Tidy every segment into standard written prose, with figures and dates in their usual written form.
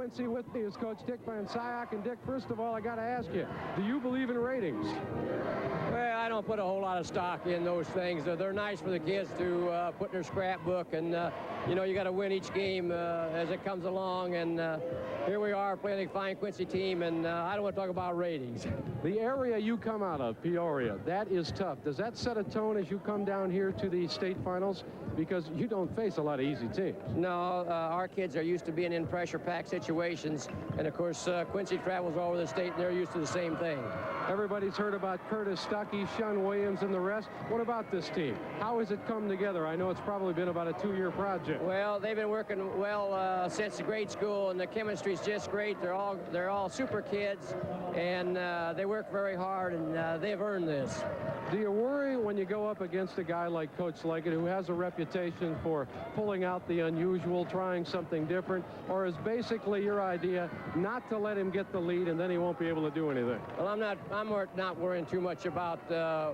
Quincy. With me is Coach Dick Van Sciak. And Dick, first of all, I got to ask you, do you believe in ratings? Well, I don't put a whole lot of stock in those things. They're nice for the kids to put in their scrapbook, and you know, you got to win each game as it comes along. And here we are playing a fine Quincy team, and I don't want to talk about ratings. The area you come out of, Peoria, that is tough. Does that set a tone as you come down here to the state finals? Because you don't face a lot of easy teams. No, our kids are used to being in pressure-packed situations, and of course, Quincy travels all over the state, and they're used to the same thing. Everybody's heard about Curtis Stuckey, Shun Williams, and the rest. What about this team? How has it come together? I know it's probably been about a 2-year project. Well, they've been working well since grade school, and the chemistry's just great. They're all super kids, and they work very hard, and they've earned this. Do you worry when you go up against a guy like Coach Leggett, who has a reputation for pulling out the unusual, trying something different, or is basically your idea not to let him get the lead and then he won't be able to do anything? Well, I'm not worrying too much about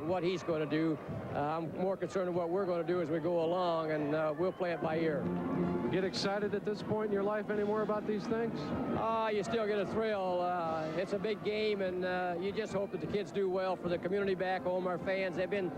what he's going to do. I'm more concerned with what we're going to do as we go along, and we'll play it by ear. Get excited at this point in your life anymore about these things? You still get a thrill. It's a big game, and you just hope that the kids do well for the community back home, our fans. They've been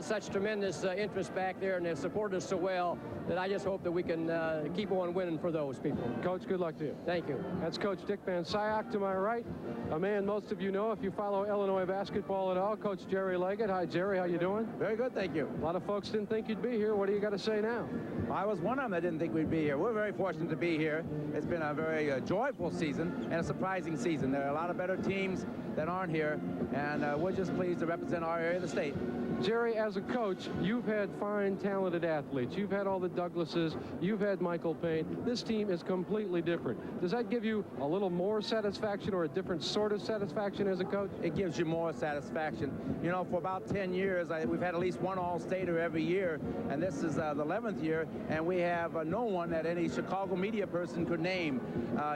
such tremendous interest back there, and they've supported us so well that I just hope that we can keep on winning for those people. Coach, good luck to you. Thank you. That's Coach Dick Van Sciak to my right, a man most of you know if you follow Illinois basketball at all, Coach Jerry Leggett. Hi, Jerry. How you doing? Very good, thank you. A lot of folks didn't think you'd be here. What do you got to say now? I was one of them that didn't think we'd be here. We're very fortunate to be here. It's been a very joyful season and a surprising season. There are a lot of better teams that aren't here, and we're just pleased to represent our area of the state. Jerry, as a coach, you've had fine, talented athletes. You've had all the Douglases. You've had Michael Payne. This team is completely different. Does that give you a little more satisfaction or a different sort of satisfaction as a coach? It gives you more satisfaction. You know, for about 10 years, we've had at least one All-Stater every year, and this is the 11th year, and we have no one that any Chicago media person could name,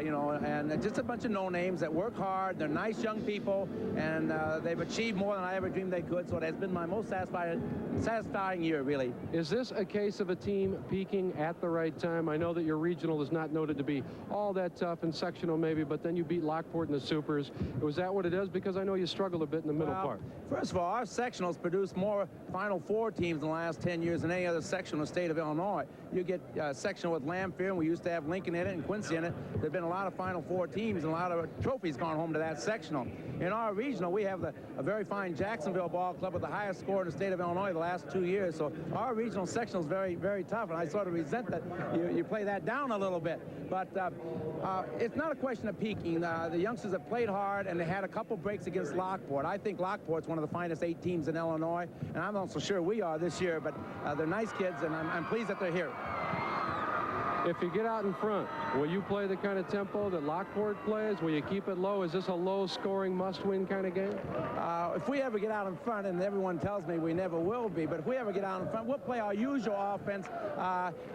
you know, and just a bunch of no-names that work hard. They're nice young people, and they've achieved more than I ever dreamed they could, so it has been my most satisfying year, really. Is this a case of a team peaking at the right time? I know that your regional is not noted to be all that tough, and sectional maybe, but then you beat Lockport in the Supers. Was that what it is? Because I know you struggled a bit in the middle part. First of all, our sectionals produced more Final Four teams in the last 10 years than any other section in the state of Illinois. You get sectional with Lamphere, and we used to have Lincoln in it and Quincy in it. There have been a lot of Final Four teams and a lot of trophies gone home to that sectional. In our regional, we have a very fine Jacksonville ball club with the highest score in the state of Illinois the last 2 years. So our regional sectional is very, very tough, and I sort of resent that you play that down a little bit. But it's not a question of peaking. The youngsters have played hard, and they had a couple breaks against Lockport. I think Lockport's one of the finest 8 teams in Illinois, and I'm not so sure we are this year, but they're nice kids, and I'm pleased that they're here. If you get out in front, will you play the kind of tempo that Lockport plays? Will you keep it low? Is this a low-scoring, must-win kind of game? If we ever get out in front, and everyone tells me we never will be, but if we ever get out in front, we'll play our usual offense,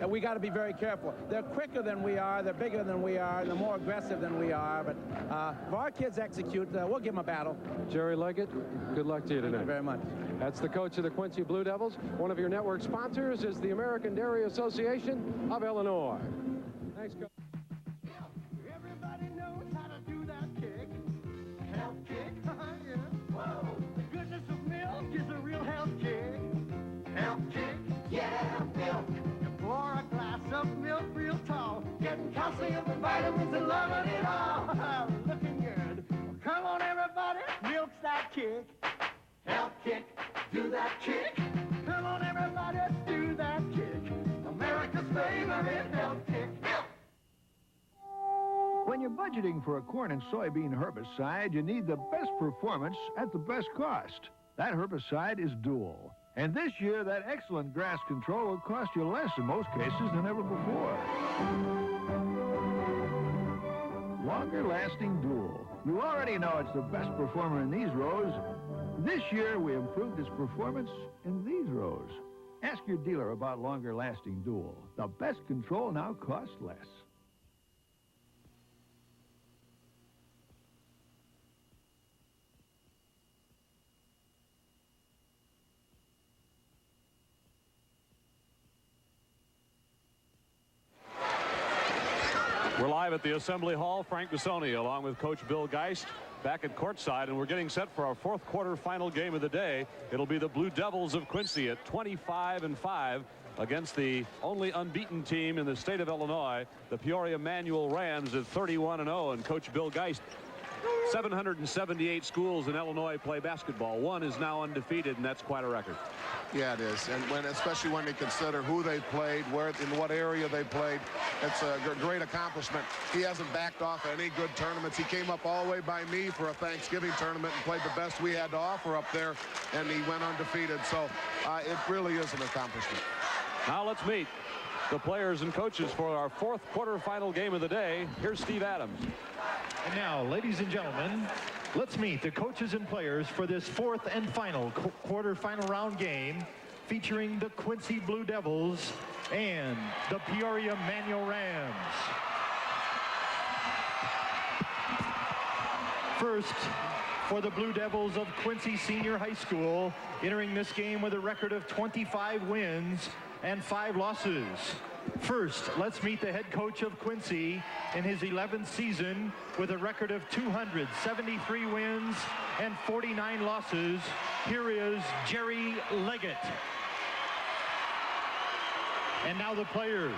and we got to be very careful. They're quicker than we are, they're bigger than we are, and they're more aggressive than we are, but if our kids execute, we'll give them a battle. Jerry Leggett, good luck to you tonight. Thank you very much. That's the coach of the Quincy Blue Devils. One of your network sponsors is the American Dairy Association of Illinois. Thanks, Coach. Everybody knows how to do that kick. Health kick. Yeah. Whoa. The goodness of milk is a real health kick. Health kick. Yeah, milk. You pour a glass of milk real tall, getting calcium and vitamins and loving it all. Looking good. Come on, everybody, milk's that kick. Health kick. Do that kick. Come on, everybody, do that kick. America's favorite health kick. Milk. When you're budgeting for a corn and soybean herbicide, you need the best performance at the best cost. That herbicide is Dual. And this year, that excellent grass control will cost you less in most cases than ever before. Longer-lasting Dual. You already know it's the best performer in these rows. This year, we improved its performance in these rows. Ask your dealer about longer-lasting Dual. The best control now costs less. We're live at the Assembly Hall. Frank Bissoni along with Coach Bill Geist back at courtside, and we're getting set for our fourth quarter final game of the day. It'll be the Blue Devils of Quincy at 25-5 against the only unbeaten team in the state of Illinois, the Peoria Manual Rams, at 31-0. And Coach Bill Geist, 778 schools in Illinois play basketball. One is now undefeated, and that's quite a record. Yeah, it is. And especially when they consider who they played, in what area they played, it's a great accomplishment. He hasn't backed off any good tournaments. He came up all the way by me for a Thanksgiving tournament and played the best we had to offer up there, and he went undefeated. So it really is an accomplishment. Now let's meet the players and coaches for our fourth quarterfinal game of the day. Here's Steve Adams. And now, ladies and gentlemen, let's meet the coaches and players for this fourth and final quarterfinal round game featuring the Quincy Blue Devils and the Peoria Manual Rams. First, for the Blue Devils of Quincy Senior High School, entering this game with a record of 25 wins and 5 losses. First, let's meet the head coach of Quincy in his 11th season with a record of 273 wins and 49 losses. Here is Jerry Leggett. And now the players.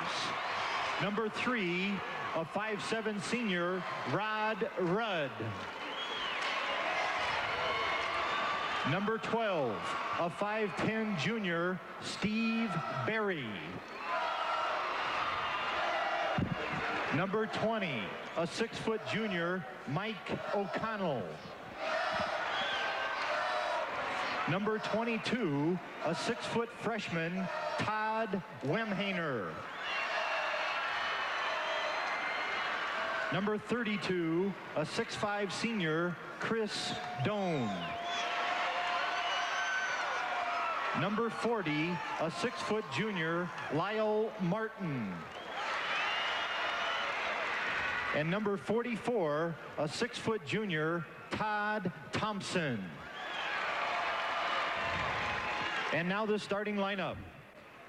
Number 3, a 5'7" senior, Rod Rudd. Number 12, a 5'10" junior, Steve Berry. Number 20, a 6-foot junior, Mike O'Connell. Number 22, a 6-foot freshman, Todd Wemhainer. Number 32, a 6'5" senior, Chris Doan. Number 40, a 6-foot junior, Lyle Martin. And number 44, a 6-foot junior, Todd Thompson. And now the starting lineup.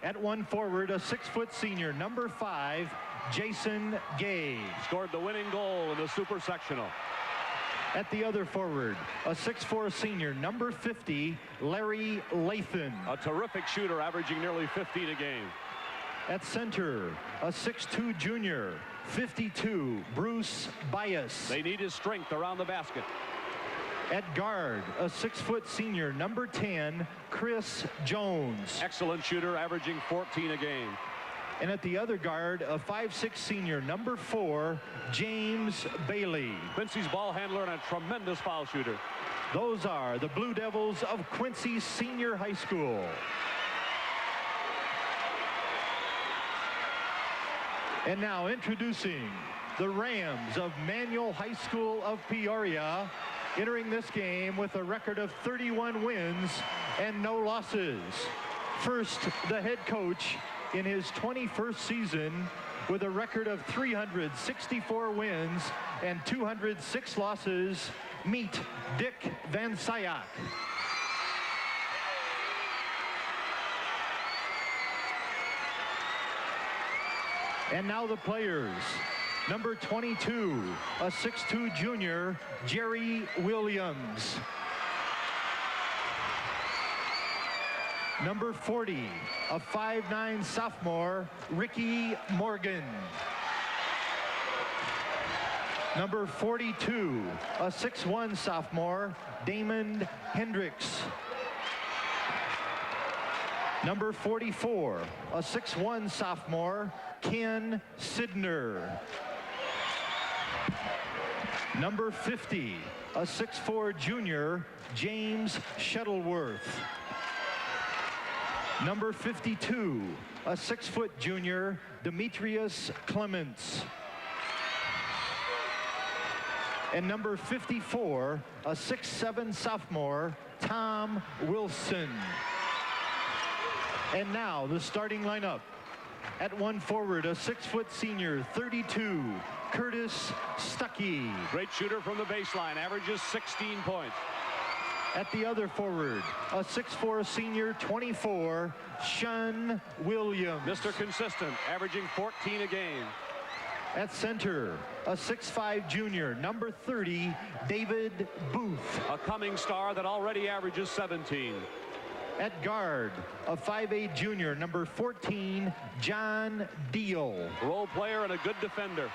At 1 forward, a 6-foot senior, number 5, Jason Gay. Scored the winning goal in the super sectional. At the other forward, a 6'4" senior, number 50, Larry Lathan. A terrific shooter, averaging nearly 15 a game. At center, a 6'2" junior, 52, Bruce Bias. They need his strength around the basket. At guard, a 6-foot senior, number 10, Chris Jones. Excellent shooter, averaging 14 a game. And at the other guard, a 5'6" senior, number 4, James Bailey. Quincy's ball handler and a tremendous foul shooter. Those are the Blue Devils of Quincy Senior High School. And now introducing the Rams of Manual High School of Peoria, entering this game with a record of 31 wins and no losses. First, the head coach in his 21st season with a record of 364 wins and 206 losses. Meet Dick Van Syak. And now the players. Number 22, a 6'2" junior, Jerry Williams. Number 40, a 5'9" sophomore, Ricky Morgan. Number 42, a 6'1" sophomore, Damon Hendricks. Number 44, a 6'1" sophomore, Ken Sidner. Number 50, a 6'4" junior, James Shuttleworth. Number 52, a 6-foot junior, Demetrius Clements. And number 54, a 6'7" sophomore, Tom Wilson. And now the starting lineup. At 1 forward, a 6-foot senior, 32, Curtis Stuckey. Great shooter from the baseline, averages 16 points. At the other forward, a 6'4" senior, 24, Shun Williams. Mr. Consistent, averaging 14 a game. At center, a 6'5" junior, number 30, David Booth. A coming star that already averages 17. At guard, a 5'8" junior, number 14, John Deal. Role player and a good defender.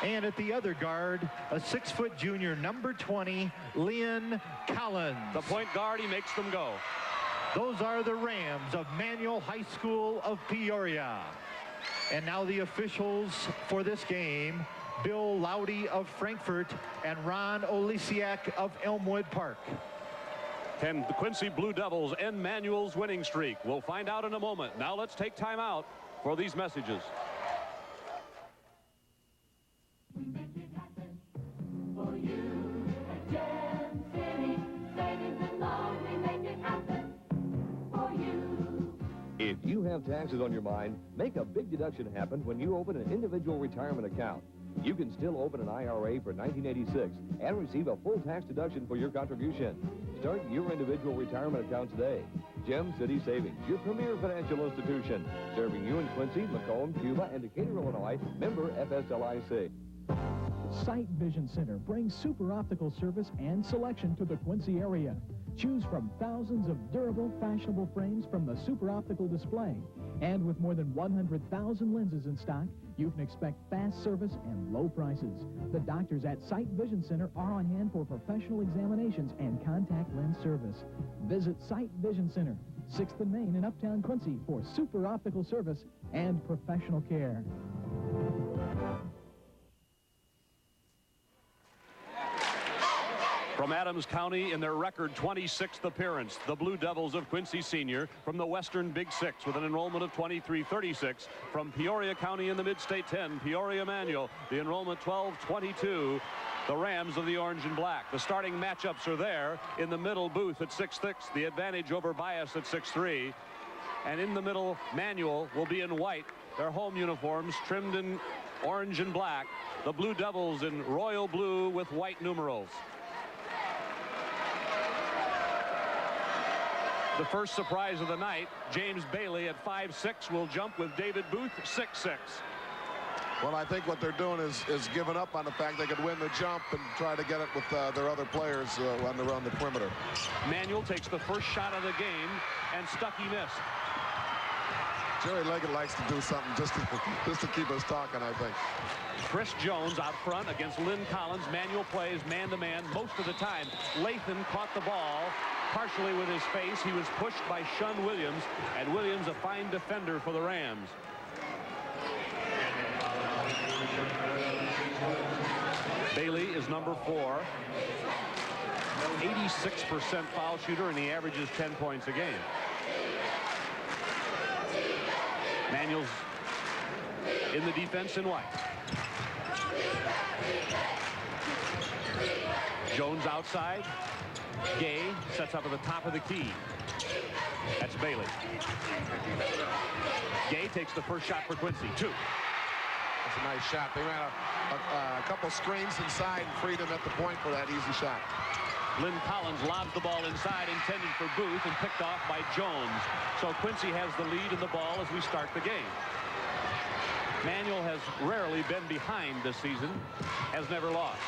And at the other guard, a 6' junior, number 20, Lynn Collins. The point guard, he makes them go. Those are the Rams of Manual High School of Peoria. And now the officials for this game, Bill Laudy of Frankfort and Ron Olisiak of Elmwood Park. Can the Quincy Blue Devils end Manual's winning streak? We'll find out in a moment. Now let's take time out for these messages. If you have taxes on your mind, make a big deduction happen when you open an individual retirement account. You can still open an IRA for 1986 and receive a full tax deduction for your contribution. Start your individual retirement account today. Gem City Savings, your premier financial institution, serving you in Quincy, Macomb, Cuba, and Decatur, Illinois, member FSLIC. Sight Vision Center brings super optical service and selection to the Quincy area. Choose from thousands of durable, fashionable frames from the super optical display. And with more than 100,000 lenses in stock, you can expect fast service and low prices. The doctors at Sight Vision Center are on hand for professional examinations and contact lens service. Visit Sight Vision Center, 6th and Main in Uptown Quincy for super optical service and professional care. From Adams County in their record 26th appearance, the Blue Devils of Quincy Senior from the Western Big Six with an enrollment of 2336. From Peoria County in the Mid-State 10, Peoria Manual, the enrollment 1222. The Rams of the Orange and Black. The starting matchups are there. In the middle, Booth at 6'6", the advantage over Bias at 6'3". And in the middle, Manual will be in white. Their home uniforms trimmed in orange and black. The Blue Devils in royal blue with white numerals. The first surprise of the night, James Bailey at 5'6", will jump with David Booth 6'6". Well, I think what they're doing is giving up on the fact they could win the jump and try to get it with their other players on the perimeter. Manual takes the first shot of the game, and Stuckey missed. Jerry Leggett likes to do something just to keep us talking, I think. Chris Jones out front against Lynn Collins. Manual plays man-to-man most of the time. Lathan caught the ball partially with his face. He was pushed by Shun Williams, and Williams a fine defender for the Rams. Bailey is number 4. 86% foul shooter, and he averages 10 points a game. Manuel's in the defense in white. Jones outside. Gay sets up at the top of the key. That's Bailey. Gay takes the first shot for Quincy. 2. That's a nice shot. They ran a couple screens inside and freed him at the point for that easy shot. Lynn Collins lobs the ball inside, intended for Booth, and picked off by Jones. So Quincy has the lead in the ball as we start the game. Manuel has rarely been behind this season, has never lost.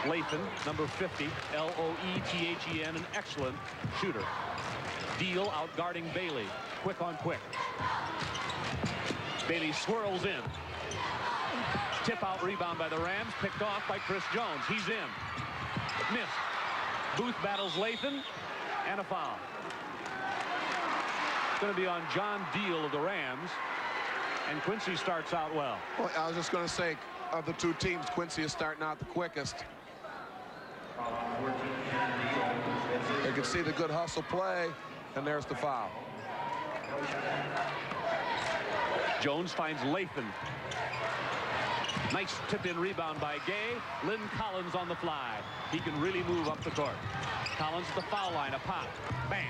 Lathan, number 50, L-O-E-T-H-E-N, an excellent shooter. Deal out guarding Bailey, quick on quick. Bailey swirls in. Tip out rebound by the Rams, picked off by Chris Jones. He's in. Missed. Booth battles Lathan, and a foul. It's going to be on John Deal of the Rams, and Quincy starts out well. Well, I was just going to say, of the two teams, Quincy is starting out the quickest. You can see the good hustle play, and there's the foul. Jones finds Lathan. Nice tip-in rebound by Gay. Lynn Collins on the fly. He can really move up the court. Collins at the foul line, a pop. Bam.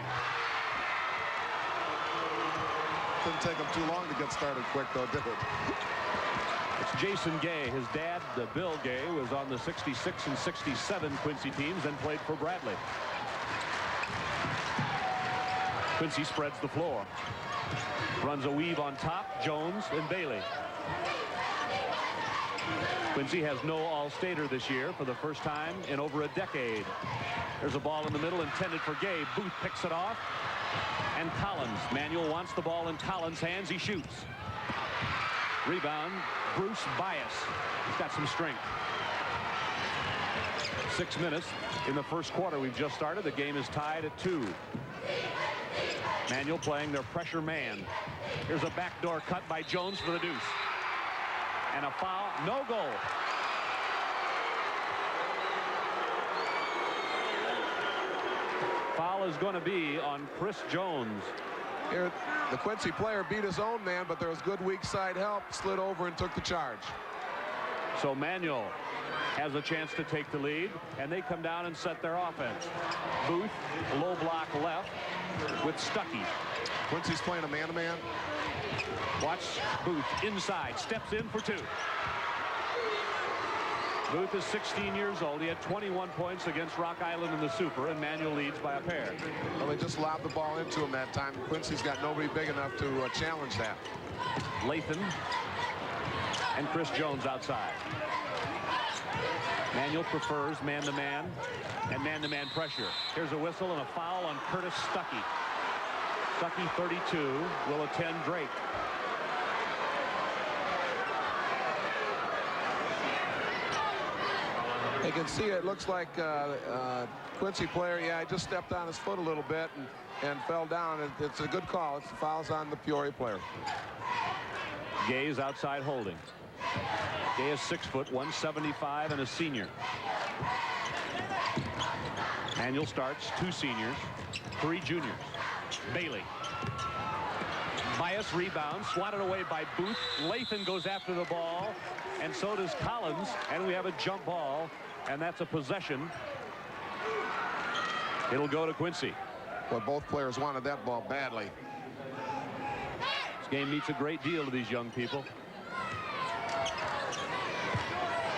Didn't take him too long to get started quick, though, did it? It's Jason Gay. His dad, Bill Gay, was on the 66 and 67 Quincy teams and played for Bradley. Quincy spreads the floor. Runs a weave on top. Jones and Bailey. Quincy has no All-Stater this year for the first time in over a decade. There's a ball in the middle intended for Gay. Booth picks it off. And Collins. Manuel wants the ball in Collins' hands. He shoots. Rebound, Bruce Bias. He's got some strength. 6 minutes in the first quarter. We've just started. The game is tied at 2. Manuel playing their pressure man. Here's a backdoor cut by Jones for the deuce. And a foul. No goal. Foul is going to be on Chris Jones. Here, the Quincy player beat his own man, but there was good weak side help, slid over and took the charge. So Manuel has a chance to take the lead, and they come down and set their offense. Booth, low block left with Stuckey. Quincy's playing a man-to-man. Watch Booth inside, steps in for 2. Booth is 16 years old. He had 21 points against Rock Island in the Super, and Manuel leads by a pair. Well, they just lobbed the ball into him that time. Quincy's got nobody big enough to challenge that. Lathan and Chris Jones outside. Manuel prefers man-to-man and man-to-man pressure. Here's a whistle and a foul on Curtis Stuckey. Stuckey, 32, will attend Drake. You can see it looks like Quincy player, yeah, he just stepped on his foot a little bit and fell down. It's a good call. It's the fouls on the Peoria player. Gay is outside holding. Gay is 6 foot, 175, and a senior. Manuel starts 2 seniors, 3 juniors. Bailey. Bias rebound, swatted away by Booth. Lathan goes after the ball, and so does Collins, and we have a jump ball, and that's a possession. It'll go to Quincy. Well, both players wanted that ball badly. This game meets a great deal to these young people.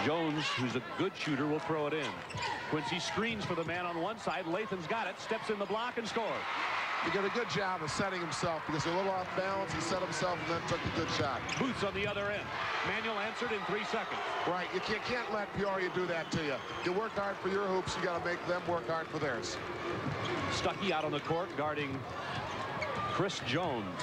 Jones, who's a good shooter, will throw it in. Quincy screens for the man on one side. Lathan's got it, steps in the block and scores. He did a good job of setting himself because he's a little off balance. He set himself and then took a good shot. Boots on the other end. Manuel answered in 3 seconds. Right. You can't let Peoria do that to you. You work hard for your hoops. You got to make them work hard for theirs. Stuckey out on the court guarding Chris Jones.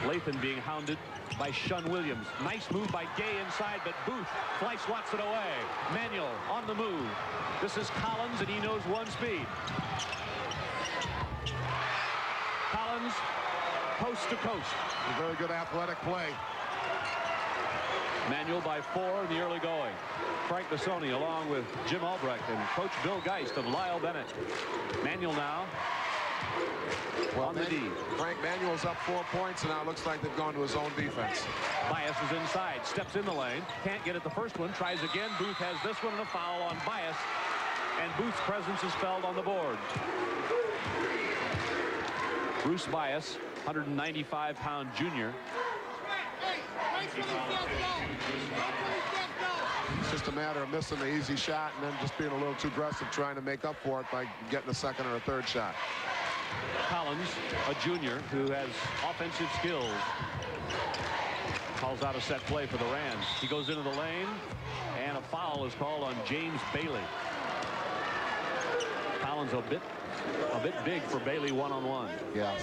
Lathan being hounded by Shun Williams. Nice move by Gay inside, but Booth fly swats it away. Manuel on the move. This is Collins, and he knows one speed. Collins, coast to coast. A very good athletic play. Manuel by 4 in the early going. Frank Bissoni along with Jim Albrecht and Coach Bill Geist and Lyle Bennett. Manuel now on the D. Frank Manuel's up 4 points, and now it looks like they've gone to his own defense. Bias is inside, steps in the lane, can't get it the first one, tries again. Booth has this one and a foul on Bias, and Booth's presence is felt on the board. Bruce Bias, 195-pound junior. It's just a matter of missing the easy shot and then just being a little too aggressive trying to make up for it by getting a second or a third shot. Collins, a junior who has offensive skills, calls out a set play for the Rams. He goes into the lane, and a foul is called on James Bailey. Collins a bit big for Bailey one-on-one. Yeah.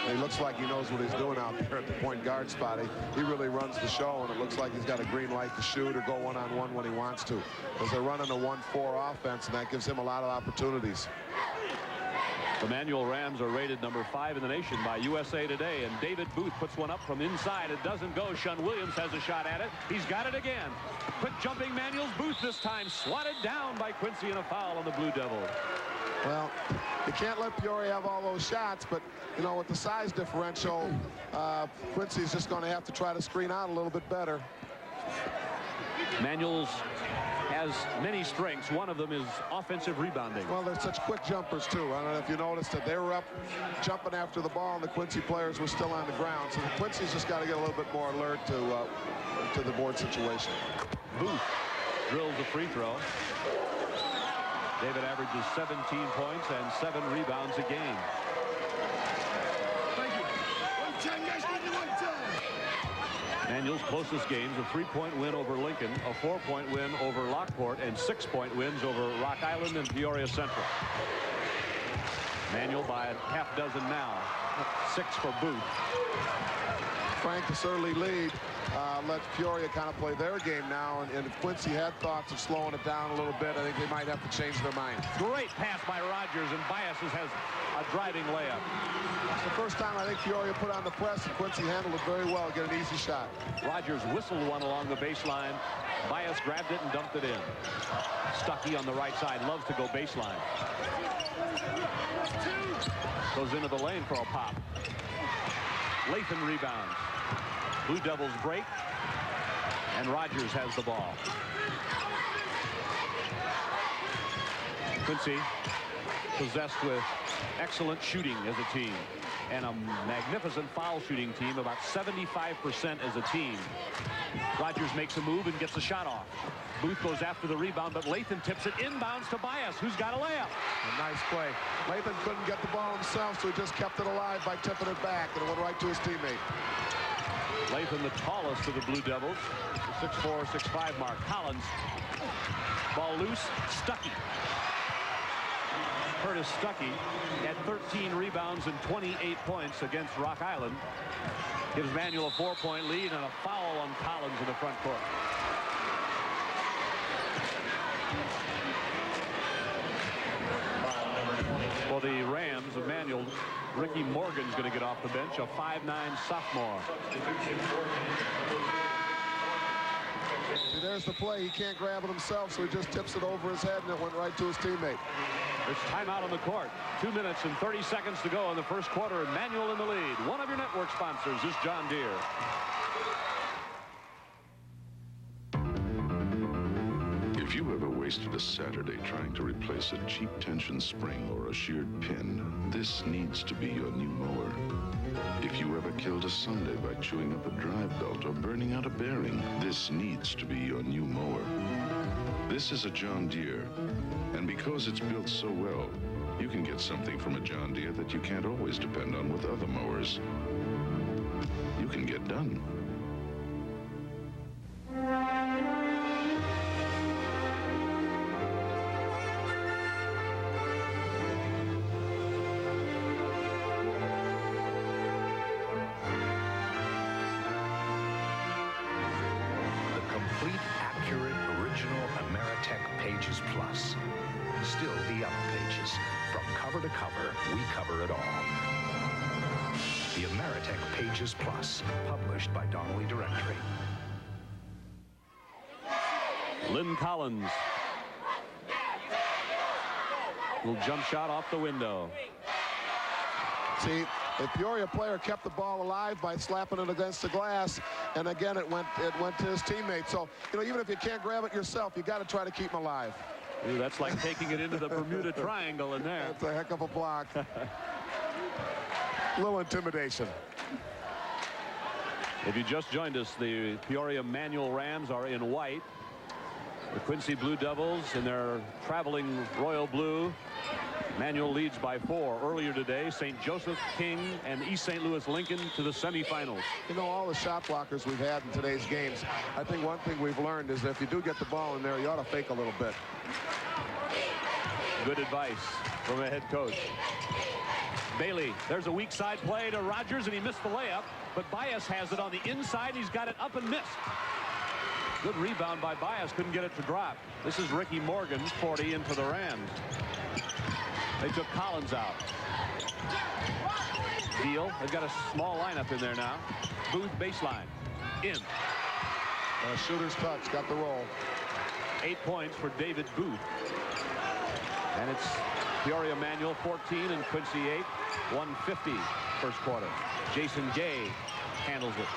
He looks like he knows what he's doing out there at the point guard spot. He really runs the show, and it looks like he's got a green light to shoot or go one-on-one when he wants to. Because they're running a 1-4 offense, and that gives him a lot of opportunities. The Manuel Rams are rated number 5 in the nation by USA Today, and David Booth puts one up from inside. It doesn't go. Shun Williams has a shot at it. He's got it again. Quick jumping Manuel's Booth this time, swatted down by Quincy, and a foul on the Blue Devils. Well, you can't let Peoria have all those shots, but, you know, with the size differential, Quincy's just going to have to try to screen out a little bit better. Manuel's has many strengths. One of them is offensive rebounding. Well, they're such quick jumpers, too. I don't know if you noticed that they were up jumping after the ball, and the Quincy players were still on the ground. So the Quincy's just got to get a little bit more alert to the board situation. Booth drills a free throw. David averages 17 points and 7 rebounds a game. Thank you. Manuel's closest games: a 3-point win over Lincoln, a 4-point win over Lockport, and 6-point wins over Rock Island and Peoria Central. Manuel by a half dozen now. 6 for Booth. Frank, this early lead lets Peoria kind of play their game now, and if Quincy had thoughts of slowing it down a little bit, I think they might have to change their mind. Great pass by Rogers, and Biases has a driving layup. It's the first time I think Peoria put on the press, and Quincy handled it very well, get an easy shot. Rogers whistled one along the baseline. Bias grabbed it and dumped it in. Stuckey on the right side loves to go baseline. Goes into the lane for a pop. Lathan rebounds. Blue Devils break, and Rogers has the ball. Quincy possessed with excellent shooting as a team and a magnificent foul shooting team, about 75% as a team. Rogers makes a move and gets a shot off. Booth goes after the rebound, but Lathan tips it inbounds to Bias, who's got a layup. A nice play. Lathan couldn't get the ball himself, so he just kept it alive by tipping it back, and it went right to his teammate. Lathan, the tallest of the Blue Devils, the 6'4", 6'5" mark. Collins, ball loose. Stuckey. Curtis Stuckey had 13 rebounds and 28 points against Rock Island. Gives Manuel a 4-point lead and a foul on Collins in the front court. For the Rams of Manuel, Ricky Morgan's going to get off the bench, a 5'9" sophomore. See, there's the play. He can't grab it himself, so he just tips it over his head, and it went right to his teammate. There's timeout on the court. 2 minutes and 30 seconds to go in the first quarter, and Manuel in the lead. One of your network sponsors is John Deere. If you ever wasted a Saturday trying to replace a cheap tension spring or a sheared pin, this needs to be your new mower. If you ever killed a Sunday by chewing up a drive belt or burning out a bearing, this needs to be your new mower. This is a John Deere, and because it's built so well, you can get something from a John Deere that you can't always depend on with other mowers. You can get done. Pages Plus. Still the Yellow Pages. From cover to cover, we cover it all. The Ameritech Pages Plus, published by Donnelly Directory. Lynn Collins. Little jump shot off the window. See, the Peoria player kept the ball alive by slapping it against the glass, and again it went to his teammate. So, you know, even if you can't grab it yourself, you got to try to keep him alive. Ooh, that's like taking it into the Bermuda Triangle in there. That's a heck of a block. A little intimidation. If you just joined us, the Peoria Manuel Rams are in white. The Quincy Blue Devils in their traveling royal blue. Manuel leads by 4. Earlier today, St. Joseph, King, and East St. Louis Lincoln to the semifinals. You know, all the shot blockers we've had in today's games, I think one thing we've learned is that if you do get the ball in there, you ought to fake a little bit. Good advice from a head coach. Bailey, there's a weak side play to Rogers, and he missed the layup, but Bias has it on the inside. He's got it up and missed. Good rebound by Bias, couldn't get it to drop. This is Ricky Morgan, 40 into the Rams. They took Collins out. Deal. They've got a small lineup in there now. Booth baseline. In. Shooter's touch. Got the roll. 8 points for David Booth. And it's Peoria Manuel 14 and Quincy 8. 150 first quarter. Jason Gay handles it.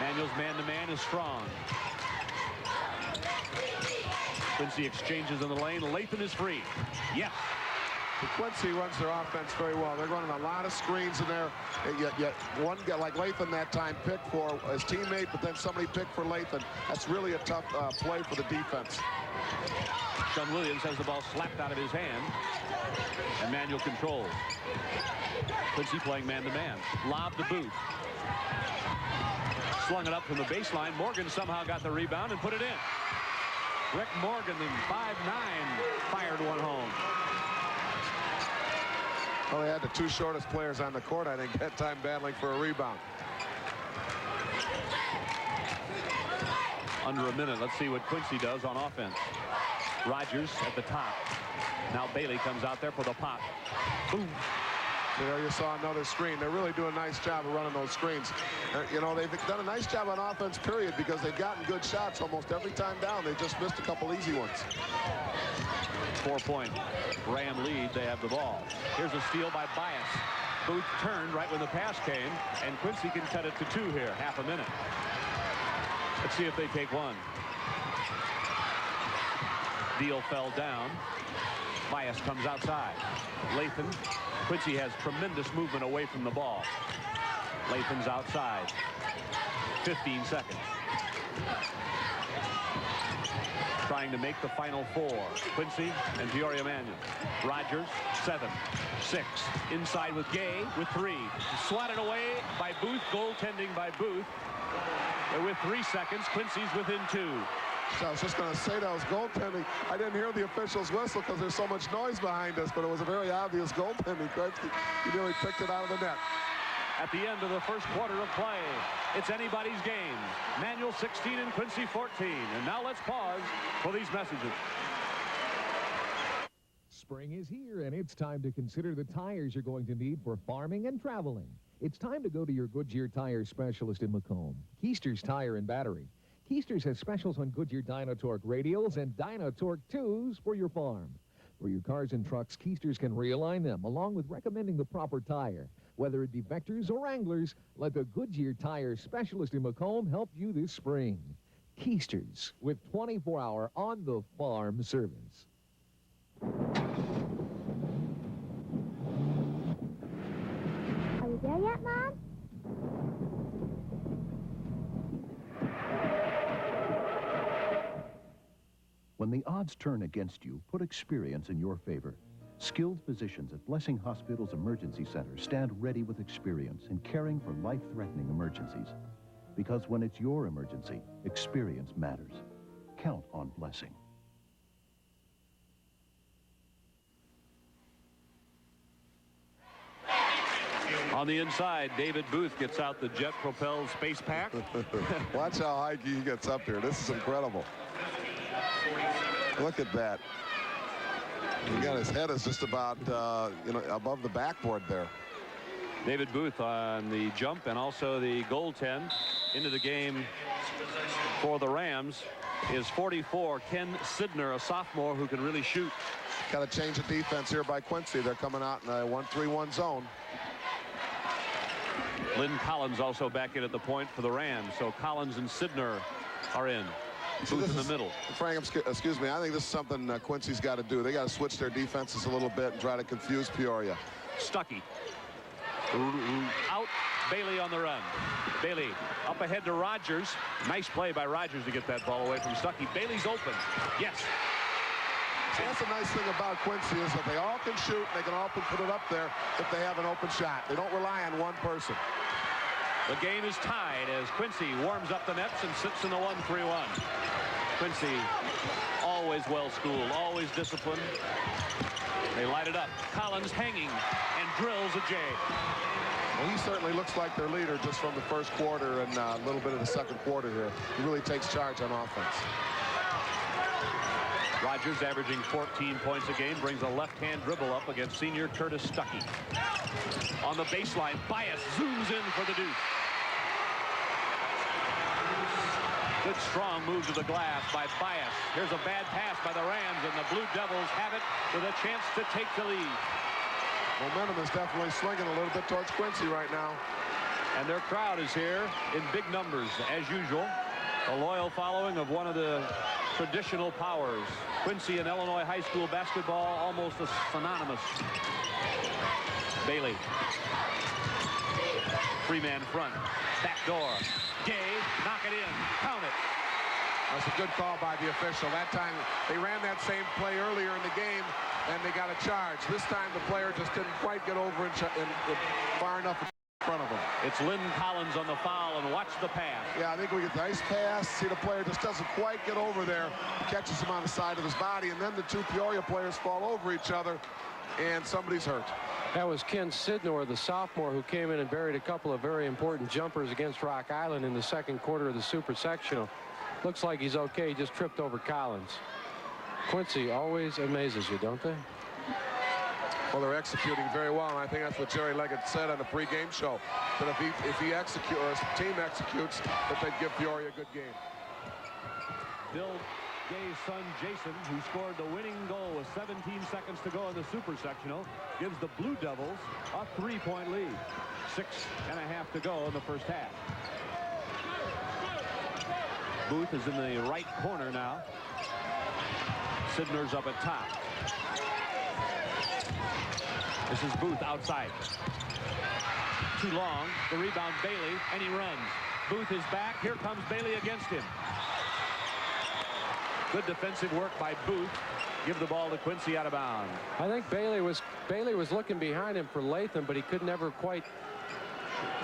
Manuel's man-to-man is strong. Quincy exchanges in the lane. Lathan is free. Yes. Quincy runs their offense very well. They're running a lot of screens in there. Yet one guy like Lathan that time picked for his teammate, but then somebody picked for Lathan. That's really a tough play for the defense. Sean Williams has the ball slapped out of his hand. And Manuel controls. Quincy playing man-to-man. Lob to Booth. Slung it up from the baseline. Morgan somehow got the rebound and put it in. Rick Morgan, the 5'9", fired one home. Well, they had the two shortest players on the court, I think, that time battling for a rebound. Under a minute. Let's see what Quincy does on offense. Rogers at the top. Now Bailey comes out there for the pop. Boom. There you saw another screen. They're really doing a nice job of running those screens. You know, they've done a nice job on offense, period, because they've gotten good shots almost every time down. They just missed a couple easy ones. 4-point Ram lead. They have the ball. Here's a steal by Bias. Booth turned right when the pass came, and Quincy can cut it to 2 here. Half a minute. Let's see if they take one. Deal fell down. Bias comes outside. Lathan. Quincy has tremendous movement away from the ball. Lathan's outside. 15 seconds. Trying to make the final 4. Quincy and Peoria Manual. Rogers, 7, 6. Inside with Gay with 3. Swatted away by Booth. Goaltending by Booth. With 3 seconds, Quincy's within 2. So I was just going to say that was goaltending. I didn't hear the officials whistle because there's so much noise behind us, but it was a very obvious goaltending. He nearly picked it out of the net. At the end of the first quarter of play, it's anybody's game. Manual 16 and Quincy 14. And now let's pause for these messages. Spring is here, and it's time to consider the tires you're going to need for farming and traveling. It's time to go to your Goodyear tire specialist in Macomb, Keister's Tire and Battery. Keister's has specials on Goodyear Dynatorque radials and Dynatorque 2s for your farm. For your cars and trucks, Keister's can realign them, along with recommending the proper tire. Whether it be Vectors or Wranglers, let the Goodyear tire specialist in Macomb help you this spring. Keister's, with 24-hour on-the-farm service. Are you there yet, Mom? When the odds turn against you, put experience in your favor. Skilled physicians at Blessing Hospital's Emergency Center stand ready with experience in caring for life-threatening emergencies. Because when it's your emergency, experience matters. Count on Blessing. On the inside, David Booth gets out the jet-propelled space pack. Watch how high he gets up here. This is incredible. Look at that. He got his head is just about, above the backboard there. David Booth on the jump and also the goaltend into the game for the Rams is 44, Ken Sidner, a sophomore who can really shoot. Got to change the defense here by Quincy. They're coming out in a 1-3-1 zone. Lynn Collins also back in at the point for the Rams. So Collins and Sidner are in. Booth in the middle. Frank, excuse me. I think this is something Quincy's got to do. They got to switch their defenses a little bit and try to confuse Peoria. Stuckey. Out. Bailey on the run. Bailey up ahead to Rogers. Nice play by Rogers to get that ball away from Stuckey. Bailey's open. Yes. See, that's the nice thing about Quincy is that they all can shoot. They can all put it up there if they have an open shot. They don't rely on one person. The game is tied as Quincy warms up the nets and sits in the 1-3-1. Quincy always well-schooled, always disciplined. They light it up. Collins hanging and drills a J. Well, he certainly looks like their leader just from the first quarter and a little bit of the second quarter here. He really takes charge on offense. Rogers averaging 14 points a game, brings a left-hand dribble up against senior Curtis Stuckey. On the baseline, Bias zooms in for the deuce. Good strong move to the glass by Bias. Here's a bad pass by the Rams, and the Blue Devils have it with a chance to take the lead. Momentum is definitely swinging a little bit towards Quincy right now. And their crowd is here in big numbers, as usual. A loyal following of one of the traditional powers. Quincy and Illinois high school basketball almost as synonymous. Bailey. Three-man front. Back door. Gay. Knock it in. Count it. That's a good call by the official. That time they ran that same play earlier in the game and they got a charge. This time the player just didn't quite get over and far enough. front of him. It's Lynn Collins on the foul, and watch the pass. Yeah, I think we get the nice pass. See, the player just doesn't quite get over there. Catches him on the side of his body, and then the two Peoria players fall over each other, and somebody's hurt. That was Ken Sidnor, the sophomore, who came in and buried a couple of very important jumpers against Rock Island in the second quarter of the super sectional. Looks like he's okay. He just tripped over Collins. Quincy always amazes you, don't they? Well, they're executing very well, and I think that's what Jerry Leggett said on the pregame show, that if he executes, or his team executes, that they'd give Peoria a good game. Bill Gay's son Jason, who scored the winning goal with 17 seconds to go in the super sectional, gives the Blue Devils a 3-point lead. 6.5 to go in the first half. Booth is in the right corner now. Sidner's up at top. This is Booth outside. Too long. The rebound, Bailey, and he runs. Booth is back. Here comes Bailey against him. Good defensive work by Booth. Give the ball to Quincy out of bounds. I think Bailey was looking behind him for Latham, but he could never quite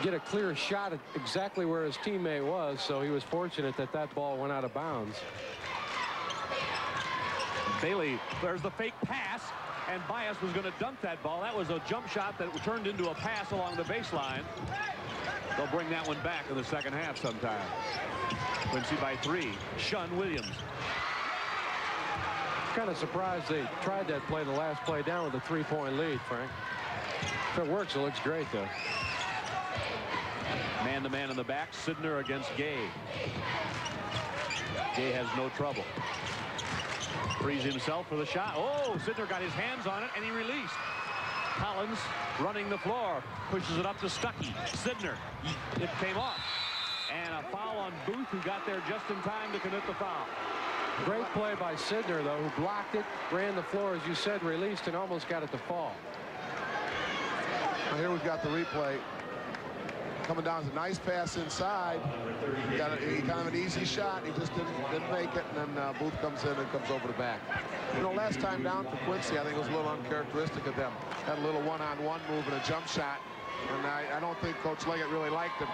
get a clear shot at exactly where his teammate was, so he was fortunate that that ball went out of bounds. Bailey, there's the fake pass, and Bias was going to dunk that ball. That was a jump shot that turned into a pass along the baseline. They'll bring that one back in the second half sometime. Quincy by 3. Shun Williams. Kind of surprised they tried that play the last play down with a 3-point lead, Frank. If it works, it looks great, though. Man-to-man in the back. Sidner against Gay. Gay has no trouble. Frees himself for the shot. Oh, Sidner got his hands on it, and he released. Collins running the floor. Pushes it up to Stuckey. Sidner. It came off. And a foul on Booth, who got there just in time to commit the foul. Great play by Sidner, though, who blocked it, ran the floor, as you said, released, and almost got it to fall. Well, here we've got the replay. Coming down, a nice pass inside. He got kind of an easy shot. He just didn't make it, and then Booth comes in and comes over the back. You know, last time down for Quincy, I think it was a little uncharacteristic of them. Had a little one-on-one move and a jump shot. And I don't think Coach Leggett really liked it,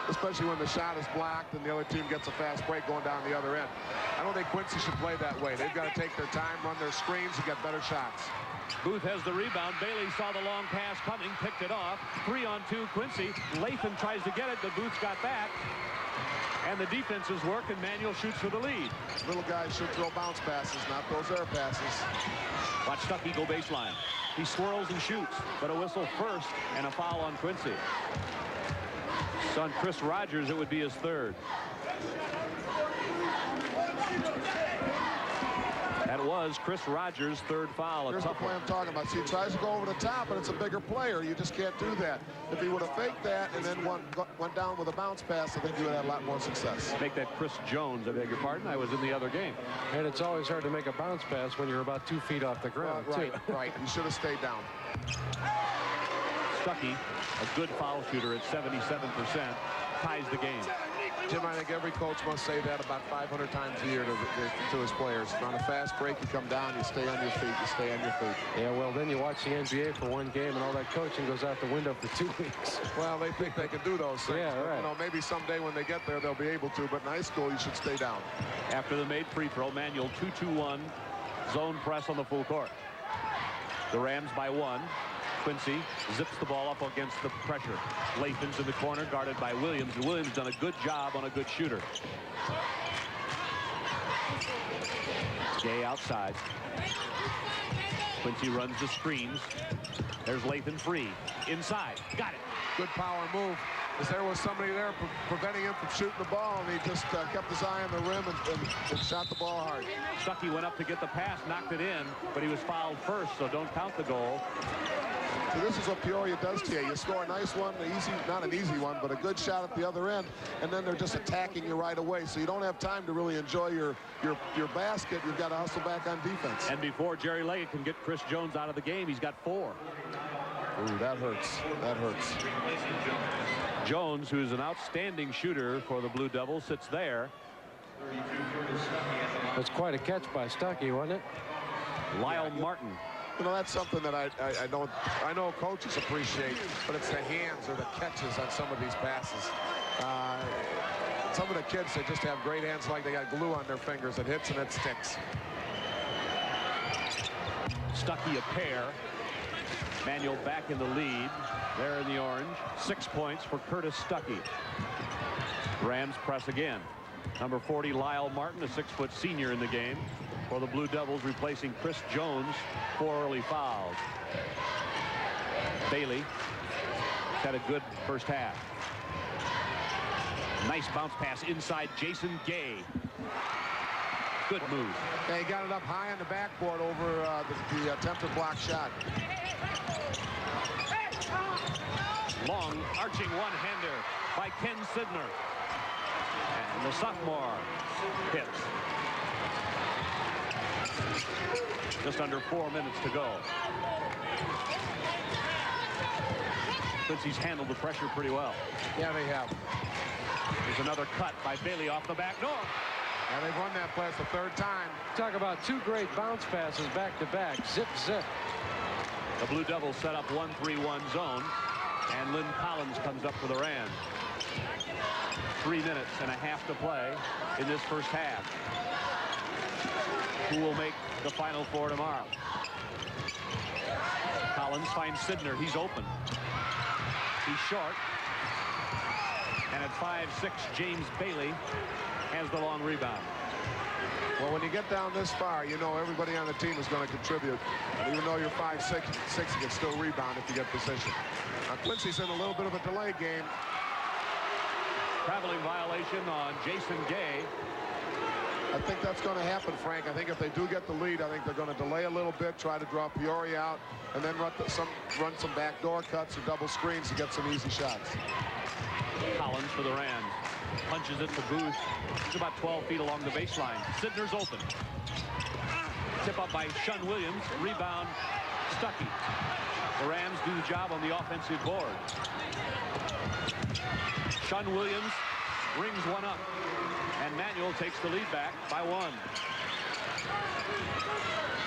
especially when the shot is blocked and the other team gets a fast break going down the other end. I don't think Quincy should play that way. They've got to take their time, run their screens, and get better shots. Booth has the rebound. Bailey saw the long pass coming, picked it off. 3-on-2 Quincy. Latham tries to get it, but Booth's got that. And the defenses work, and Manuel shoots for the lead. Little guys should throw bounce passes, not those air passes. Watch Stuckey go baseline. He swirls and shoots, but a whistle first and a foul on Quincy. Son Chris Rogers, it would be his third. That was Chris Rogers' third foul. Here's the play I'm talking about. See, he tries to go over the top, but it's a bigger player. You just can't do that. If he would have faked that and then went down with a bounce pass, I think he would have had a lot more success. Make that Chris Jones, I beg your pardon. I was in the other game. And it's always hard to make a bounce pass when you're about 2 feet off the ground, right, right. He should have stayed down. Stuckey, a good foul shooter at 77%, ties the game. Jim, I think every coach must say that about 500 times a year to his players. On a fast break, you come down, you stay on your feet, you stay on your feet. Yeah, well, then you watch the NBA for one game, and all that coaching goes out the window for 2 weeks. Well, they think they can do those things. Yeah, but, right. you know, maybe someday when they get there, they'll be able to. But in high school, you should stay down. After the made free throw, Manuel 2-2-1, zone press on the full court. The Rams by 1. Quincy zips the ball up against the pressure. Latham's in the corner, guarded by Williams. And Williams done a good job on a good shooter. Gay outside. Quincy runs the screens. There's Latham free. Inside. Got it. Good power move. As there was somebody there preventing him from shooting the ball, and he just kept his eye on the rim and shot the ball hard. Stuckey went up to get the pass, knocked it in, but he was fouled first, so don't count the goal. So this is what Peoria does to you. You score a nice one, not an easy one, but a good shot at the other end, and then they're just attacking you right away. So you don't have time to really enjoy your basket. You've got to hustle back on defense. And before Jerry Leggett can get Chris Jones out of the game, he's got 4. Ooh, that hurts. That hurts. Jones, who's an outstanding shooter for the Blue Devils, sits there. That's quite a catch by Stuckey, wasn't it? Lyle Martin You know, that's something that I know coaches appreciate, but it's the hands or the catches on some of these passes. Some of the kids, they just have great hands, like they got glue on their fingers. It hits and it sticks. Stuckey a pair. Manuel back in the lead. There in the orange. 6 points for Curtis Stuckey. Rams press again. Number 40, Lyle Martin, a 6-foot senior in the game for the Blue Devils, replacing Chris Jones. 4 early fouls. Bailey had a good first half. Nice bounce pass inside. Jason Gay. Good move. Yeah, he got it up high on the backboard over the attempted block shot. Long arching one-hander by Ken Sidner. And the sophomore hits. Just under 4 minutes to go. Quincy's handled the pressure pretty well. Yeah, they have. There's another cut by Bailey off the back door. And they've run that play. It's the 3rd time. Talk about 2 great bounce passes back to back. Zip, zip. The Blue Devils set up 1-3-1 zone. And Lynn Collins comes up for the Rams. 3 minutes and a half to play in this first half. Who will make the Final Four tomorrow? Collins finds Sidner. He's open. He's short. And at 5'6", James Bailey has the long rebound. Well, when you get down this far, you know everybody on the team is going to contribute. And even though you're 5'6", you can still rebound if you get position. Now, Quincy's in a little bit of a delay game. Traveling violation on Jason Gay. I think that's going to happen, Frank. I think if they do get the lead, I think they're going to delay a little bit, try to draw Peoria out, and then run some backdoor cuts or double screens to get some easy shots. Collins for the Rams. Punches it to Booth. He's about 12 feet along the baseline. Sidner's open. Tip up by Shun Williams. Rebound, Stuckey. The Rams do the job on the offensive board. Shun Williams rings one up. And Manuel takes the lead back by 1.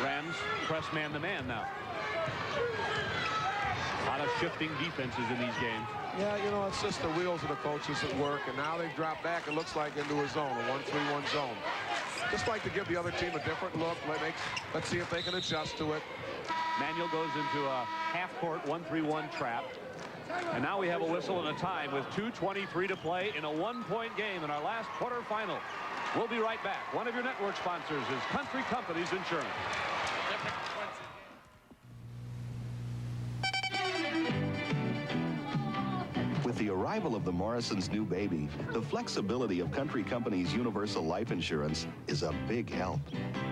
Rams press man-to-man now. A lot of shifting defenses in these games. Yeah, you know, it's just the wheels of the coaches at work, and now they've dropped back, it looks like, into a zone, a 1-3-1 zone. Just like to give the other team a different look. Let's see if they can adjust to it. Manuel goes into a half-court 1-3-1 trap. And now we have a whistle and a time with 2:23 to play in a 1-point game in our last quarterfinal. We'll be right back. One of your network sponsors is Country Companies Insurance. With the arrival of the Morrisons' new baby, the flexibility of Country Company's universal life insurance is a big help.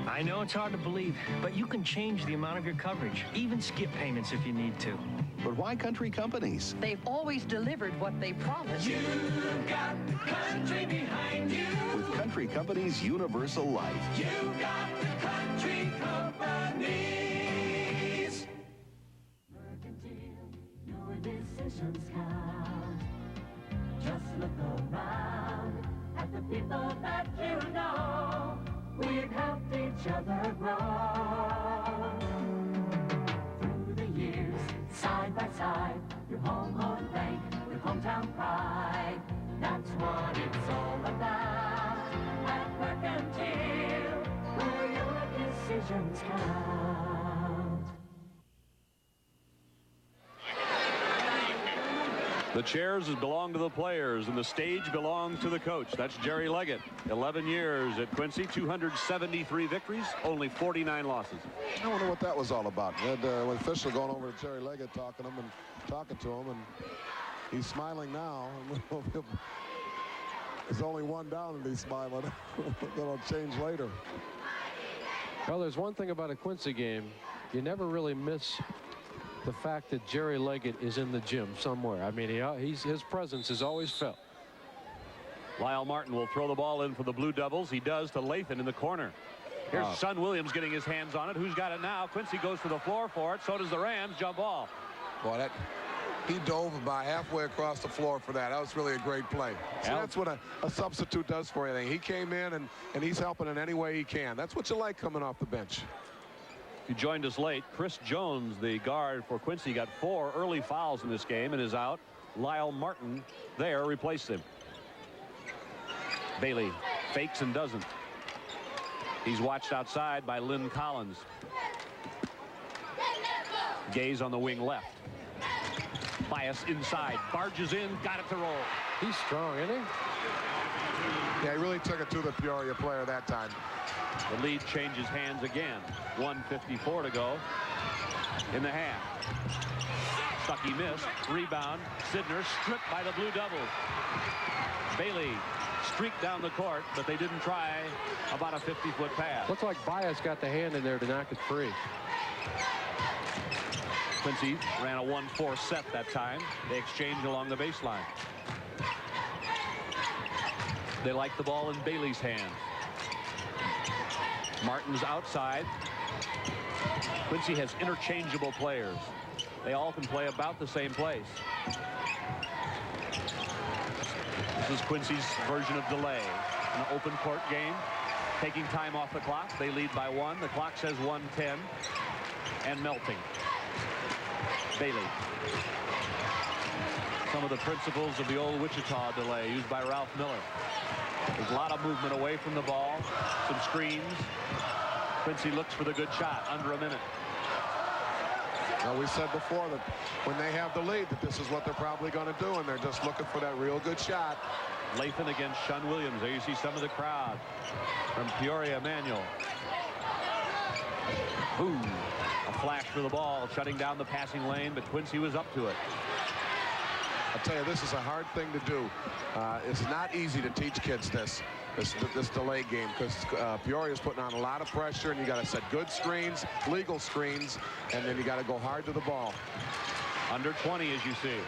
I know it's hard to believe, but you can change the amount of your coverage, even skip payments if you need to. But why Country Companies? They've always delivered what they promised. You got country behind you. With Country Company's universal life. You got the Country Companies. Mercantile, your decisions count. Just look around at the people that you know. We've helped each other grow. Through the years, side by side, your home bank with hometown pride. That's what it's all about. At Mercantile, where your decisions count. The chairs belong to the players, and the stage belongs to the coach. That's Jerry Leggett. 11 years at Quincy, 273 victories, only 49 losses. I wonder what that was all about. We had an official going over to Jerry Leggett, talking to him, and he's smiling now. There's only one down, and he's smiling. That'll change later. Well, there's one thing about a Quincy game. You never really miss the fact that Jerry Leggett is in the gym somewhere. I mean, his presence is always felt. Lyle Martin will throw the ball in for the Blue Devils. He does to Lathan in the corner. Here's Shun Williams getting his hands on it. Who's got it now? Quincy goes to the floor for it. So does the Rams. Jump ball. Boy, he dove about halfway across the floor for that. That was really a great play. So that's what a substitute does for you. He came in and he's helping in any way he can. That's what you like coming off the bench. you joined us late, Chris Jones, the guard for Quincy, got 4 early fouls in this game and is out. Lyle Martin there replaced him. Bailey fakes and doesn't. He's watched outside by Lynn Collins. Gaze on the wing left. Bias inside, barges in, got it to roll. He's strong, isn't he? Yeah, he really took it to the Peoria player that time. The lead changes hands again. 1:54 to go in the half. Stuckey missed. Rebound. Sidner stripped by the Blue Devils. Bailey streaked down the court, but they didn't try about a 50-foot pass. Looks like Bias got the hand in there to knock it free. Quincy ran a 1-4 set that time. They exchanged along the baseline. They like the ball in Bailey's hands. Martin's outside. Quincy has interchangeable players. They all can play about the same place. This is Quincy's version of delay. An open court game. Taking time off the clock. They lead by 1. The clock says 1:10. And melting. Bailey. Some of the principles of the old Wichita delay used by Ralph Miller. There's a lot of movement away from the ball. Some screens. Quincy looks for the good shot. Under a minute. Now, we said before that when they have the lead that this is what they're probably going to do, and they're just looking for that real good shot. Lathan against Shun Williams. There you see some of the crowd from Peoria Emanuel. Boom. A flash for the ball, shutting down the passing lane, but Quincy was up to it. I'll tell you, this is a hard thing to do. It's not easy to teach kids this delay game, because Peoria's putting on a lot of pressure, and you got to set good screens, legal screens, and then you got to go hard to the ball. Under 20, as you see.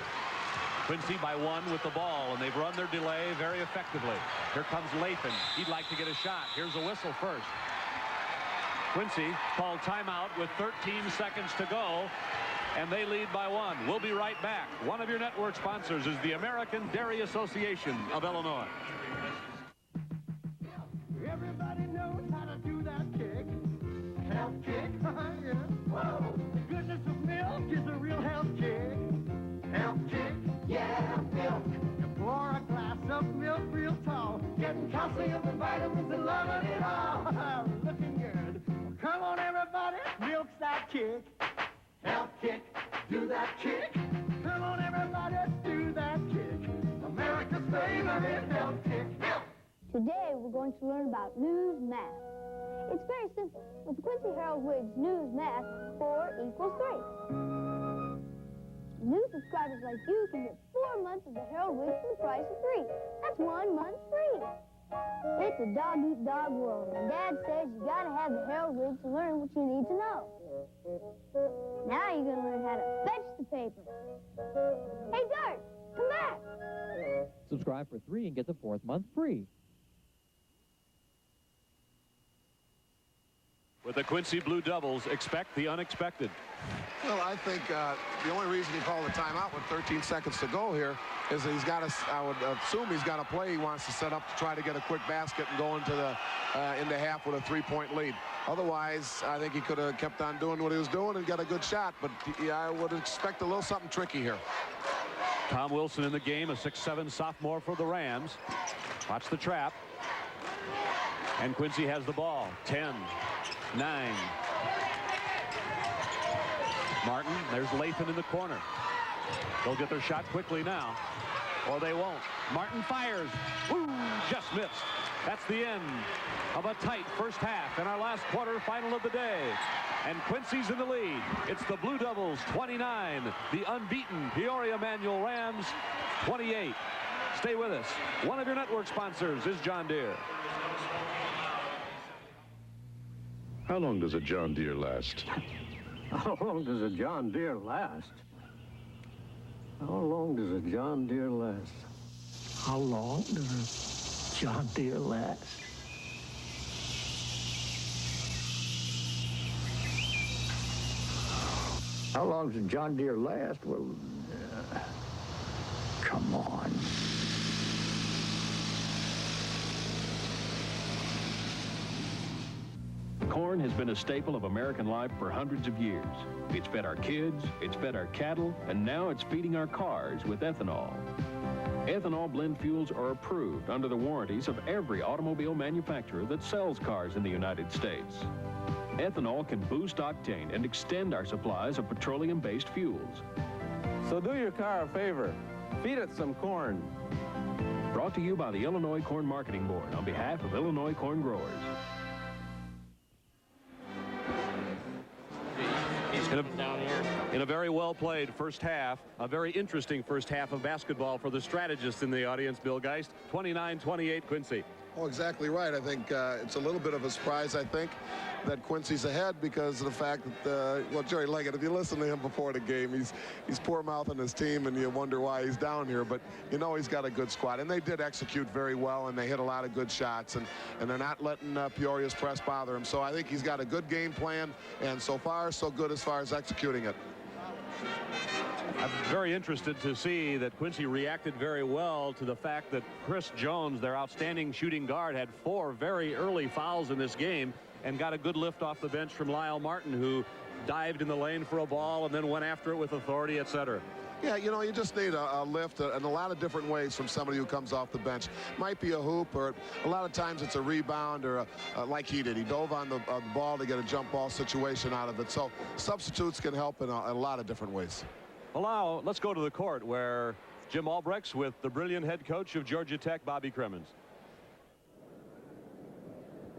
Quincy by 1 with the ball, and they've run their delay very effectively. Here comes Lathan. He'd like to get a shot. Here's a whistle first. Quincy called timeout with 13 seconds to go, and they lead by 1. We'll be right back. One of your network sponsors is the American Dairy Association of Illinois. Everybody knows how to do that kick. Health kick. Yeah. Whoa. The goodness of milk is a real health kick. Health kick. Yeah, milk. You pour a glass of milk real tall, getting calcium and vitamins and loving it all. Looking good. Come on, everybody, milk's that kick. Health kick. Do that kick. Come on, everybody, do that kick. America's favorite health kick. Milk. Today, we're going to learn about news math. It's very simple. With Quincy Harold Wiggs News Math, 4 equals 3. New subscribers like you can get 4 months of the Harold Wiggs for the price of 3. That's 1 month free. It's a dog-eat-dog world, and Dad says you gotta have the Harold Wiggs to learn what you need to know. Now you're gonna learn how to fetch the paper. Hey, Dart, come back. Subscribe for 3 and get the 4th month free. With the Quincy Blue Devils, expect the unexpected. Well, I think the only reason he called the timeout with 13 seconds to go here is that he's got to, I would assume he's got a play he wants to set up to try to get a quick basket and go into the half with a 3-point lead. Otherwise, I think he could have kept on doing what he was doing and got a good shot, but I would expect a little something tricky here. Tom Wilson in the game, a 6'7" sophomore for the Rams. Watch the trap. And Quincy has the ball. 10, 9. Martin, there's Lathan in the corner. They'll get their shot quickly now, or they won't. Martin fires. Ooh, just missed. That's the end of a tight first half in our last quarterfinal of the day. And Quincy's in the lead. It's the Blue Devils 29, the unbeaten Peoria Emanuel Rams 28. Stay with us. One of your network sponsors is John Deere. How long does a John Deere last? How long does a John Deere last? How long does a John Deere last? How long does a John Deere last? How long does a John Deere last? Well, come on. Corn has been a staple of American life for hundreds of years. It's fed our kids, it's fed our cattle, and now it's feeding our cars with ethanol. Ethanol blend fuels are approved under the warranties of every automobile manufacturer that sells cars in the United States. Ethanol can boost octane and extend our supplies of petroleum-based fuels. So do your car a favor. Feed it some corn. Brought to you by the Illinois Corn Marketing Board on behalf of Illinois corn growers. In a very well-played first half, a very interesting first half of basketball for the strategists in the audience, Bill Geist. 29-28, Quincy. Oh, exactly right. I think it's a little bit of a surprise, I think, that Quincy's ahead because of the fact that, well, Jerry Leggett, if you listen to him before the game, he's poor-mouthing his team, and you wonder why he's down here. But you know he's got a good squad. And they did execute very well, and they hit a lot of good shots. And they're not letting Peoria's press bother him. So I think he's got a good game plan, and so far, so good as far as executing it. I'm very interested to see that Quincy reacted very well to the fact that Chris Jones, their outstanding shooting guard, had 4 very early fouls in this game and got a good lift off the bench from Lyle Martin, who dived in the lane for a ball and then went after it with authority, etc. Yeah, you know, you just need a lift in a lot of different ways from somebody who comes off the bench. Might be a hoop, or a lot of times it's a rebound, or like he did. He dove on the ball to get a jump ball situation out of it. So substitutes can help in a lot of different ways. Well, now let's go to the court where Jim Albrecht's with the brilliant head coach of Georgia Tech, Bobby Crimmins.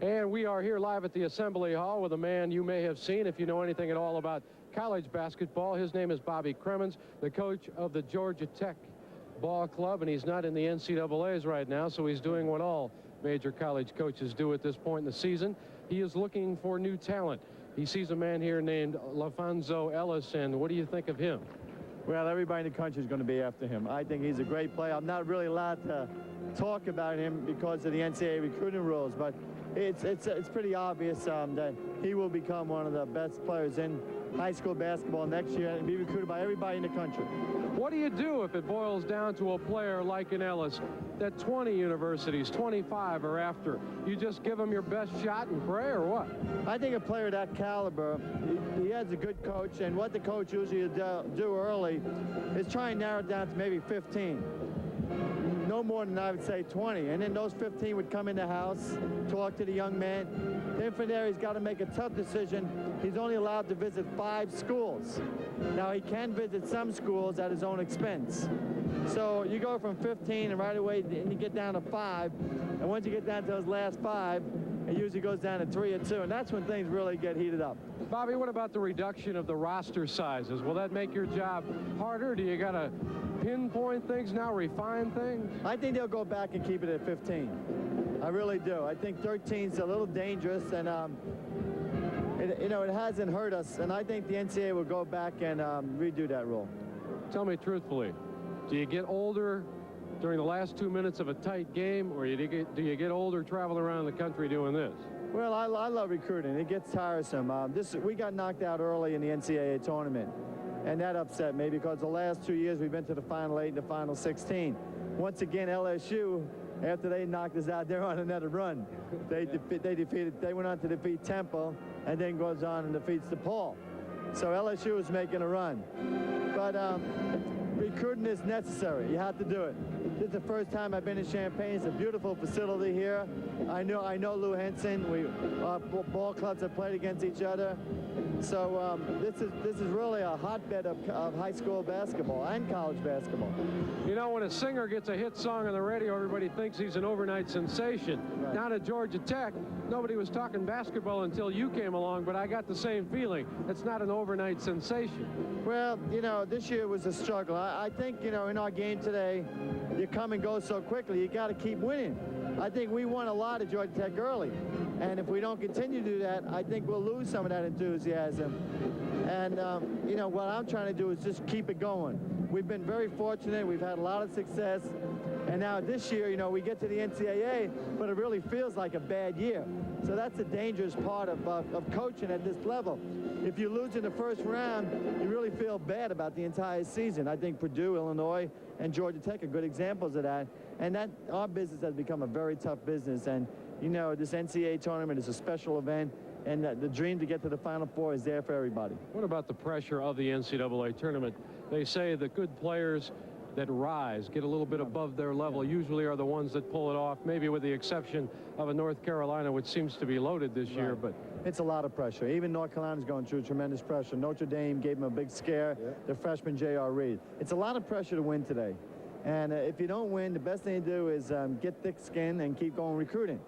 And we are here live at the Assembly Hall with a man you may have seen if you know anything at all about college basketball. His name is Bobby Crimmins, the coach of the Georgia Tech ball club, and he's not in the NCAAs right now, so he's doing what all major college coaches do at this point in the season. He is looking for new talent. He sees a man here named LaFonso Ellis, and what do you think of him? Well, everybody in the country is going to be after him. I think he's a great player. I'm not really allowed to talk about him because of the NCAA recruiting rules, but it's pretty obvious that he will become one of the best players in high school basketball next year and be recruited by everybody in the country. What do you do if it boils down to a player like an Ellis that 20 universities, 25 are after? You just give him your best shot and pray, or what? I think a player of that caliber, he has a good coach, and what the coach usually do early is try and narrow it down to maybe 15. No more than, I would say, 20. And then those 15 would come in the house, talk to the young man. Then from there, he's got to make a tough decision. He's only allowed to visit 5 schools. Now, he can visit some schools at his own expense. So you go from 15 and right away, and you get down to 5. And once you get down to those last 5, it usually goes down to 3 or 2. And that's when things really get heated up. Bobby, what about the reduction of the roster sizes? Will that make your job harder? Do you got to pinpoint things now, refine things? I think they'll go back and keep it at 15. I really do. I think 13's a little dangerous, and it hasn't hurt us, and I think the NCAA will go back and redo that rule. Tell me truthfully, do you get older during the last 2 minutes of a tight game, or do you get older traveling around the country doing this? Well, I love recruiting. It gets tiresome. We got knocked out early in the NCAA tournament, and that upset me because the last 2 years we've been to the Final 8 and the Final 16. Once again, LSU, after they knocked us out, they're on another run. They went on to defeat Temple, and then goes on and defeats DePaul. So LSU is making a run. But recruiting is necessary. You have to do it. This is the first time I've been in Champaign. It's a beautiful facility here. I know Lou Henson. Our ball clubs have played against each other. So this is really a hotbed of high school basketball and college basketball. You know, when a singer gets a hit song on the radio, everybody thinks he's an overnight sensation. Right. Down at Georgia Tech, nobody was talking basketball until you came along, but I got the same feeling. It's not an overnight sensation. Well, this year was a struggle. I think, in our game today, you come and go so quickly, you got to keep winning. I think we won a lot at Georgia Tech early. And if we don't continue to do that, I think we'll lose some of that enthusiasm. And, what I'm trying to do is just keep it going. We've been very fortunate. We've had a lot of success. And now this year, we get to the NCAA, but it really feels like a bad year. So that's a dangerous part of coaching at this level. If you lose in the first round, you really feel bad about the entire season. I think Purdue, Illinois, and Georgia Tech are good examples of that. And that our business has become a very tough business. And you know, this NCAA tournament is a special event, and the dream to get to the Final Four is there for everybody. What about the pressure of the NCAA tournament? They say the good players that rise, get a little bit above their level, usually are the ones that pull it off, maybe with the exception of a North Carolina, which seems to be loaded this year. But it's a lot of pressure. Even North Carolina's going through tremendous pressure. Notre Dame gave them a big scare. The freshman J.R. Reed. It's a lot of pressure to win today. And if you don't win, the best thing to do is get thick skin and keep going recruiting.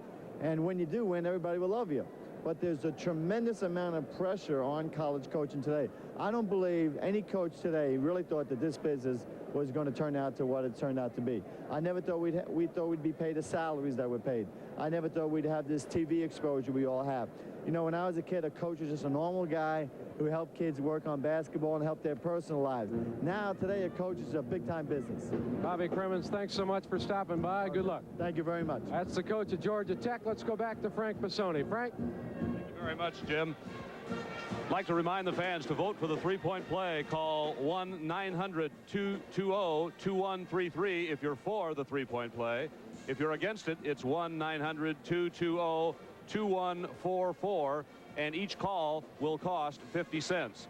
And when you do win, everybody will love you. But there's a tremendous amount of pressure on college coaching today. I don't believe any coach today really thought that this business was going to turn out to what it turned out to be. I never thought we thought we'd be paid the salaries that we're paid. I never thought we'd have this TV exposure we all have. You know, when I was a kid, a coach was just a normal guy who helped kids work on basketball and help their personal lives. Now, today, a coach is a big-time business. Bobby Cremins, thanks so much for stopping by. Good luck. Thank you very much. That's the coach of Georgia Tech. Let's go back to Frank Pisoni. Frank? Thank you very much, Jim. I'd like to remind the fans to vote for the three-point play. Call 1-900-220-2133 if you're for the three-point play. If you're against it, it's 1-900-220-2144, and each call will cost 50 cents.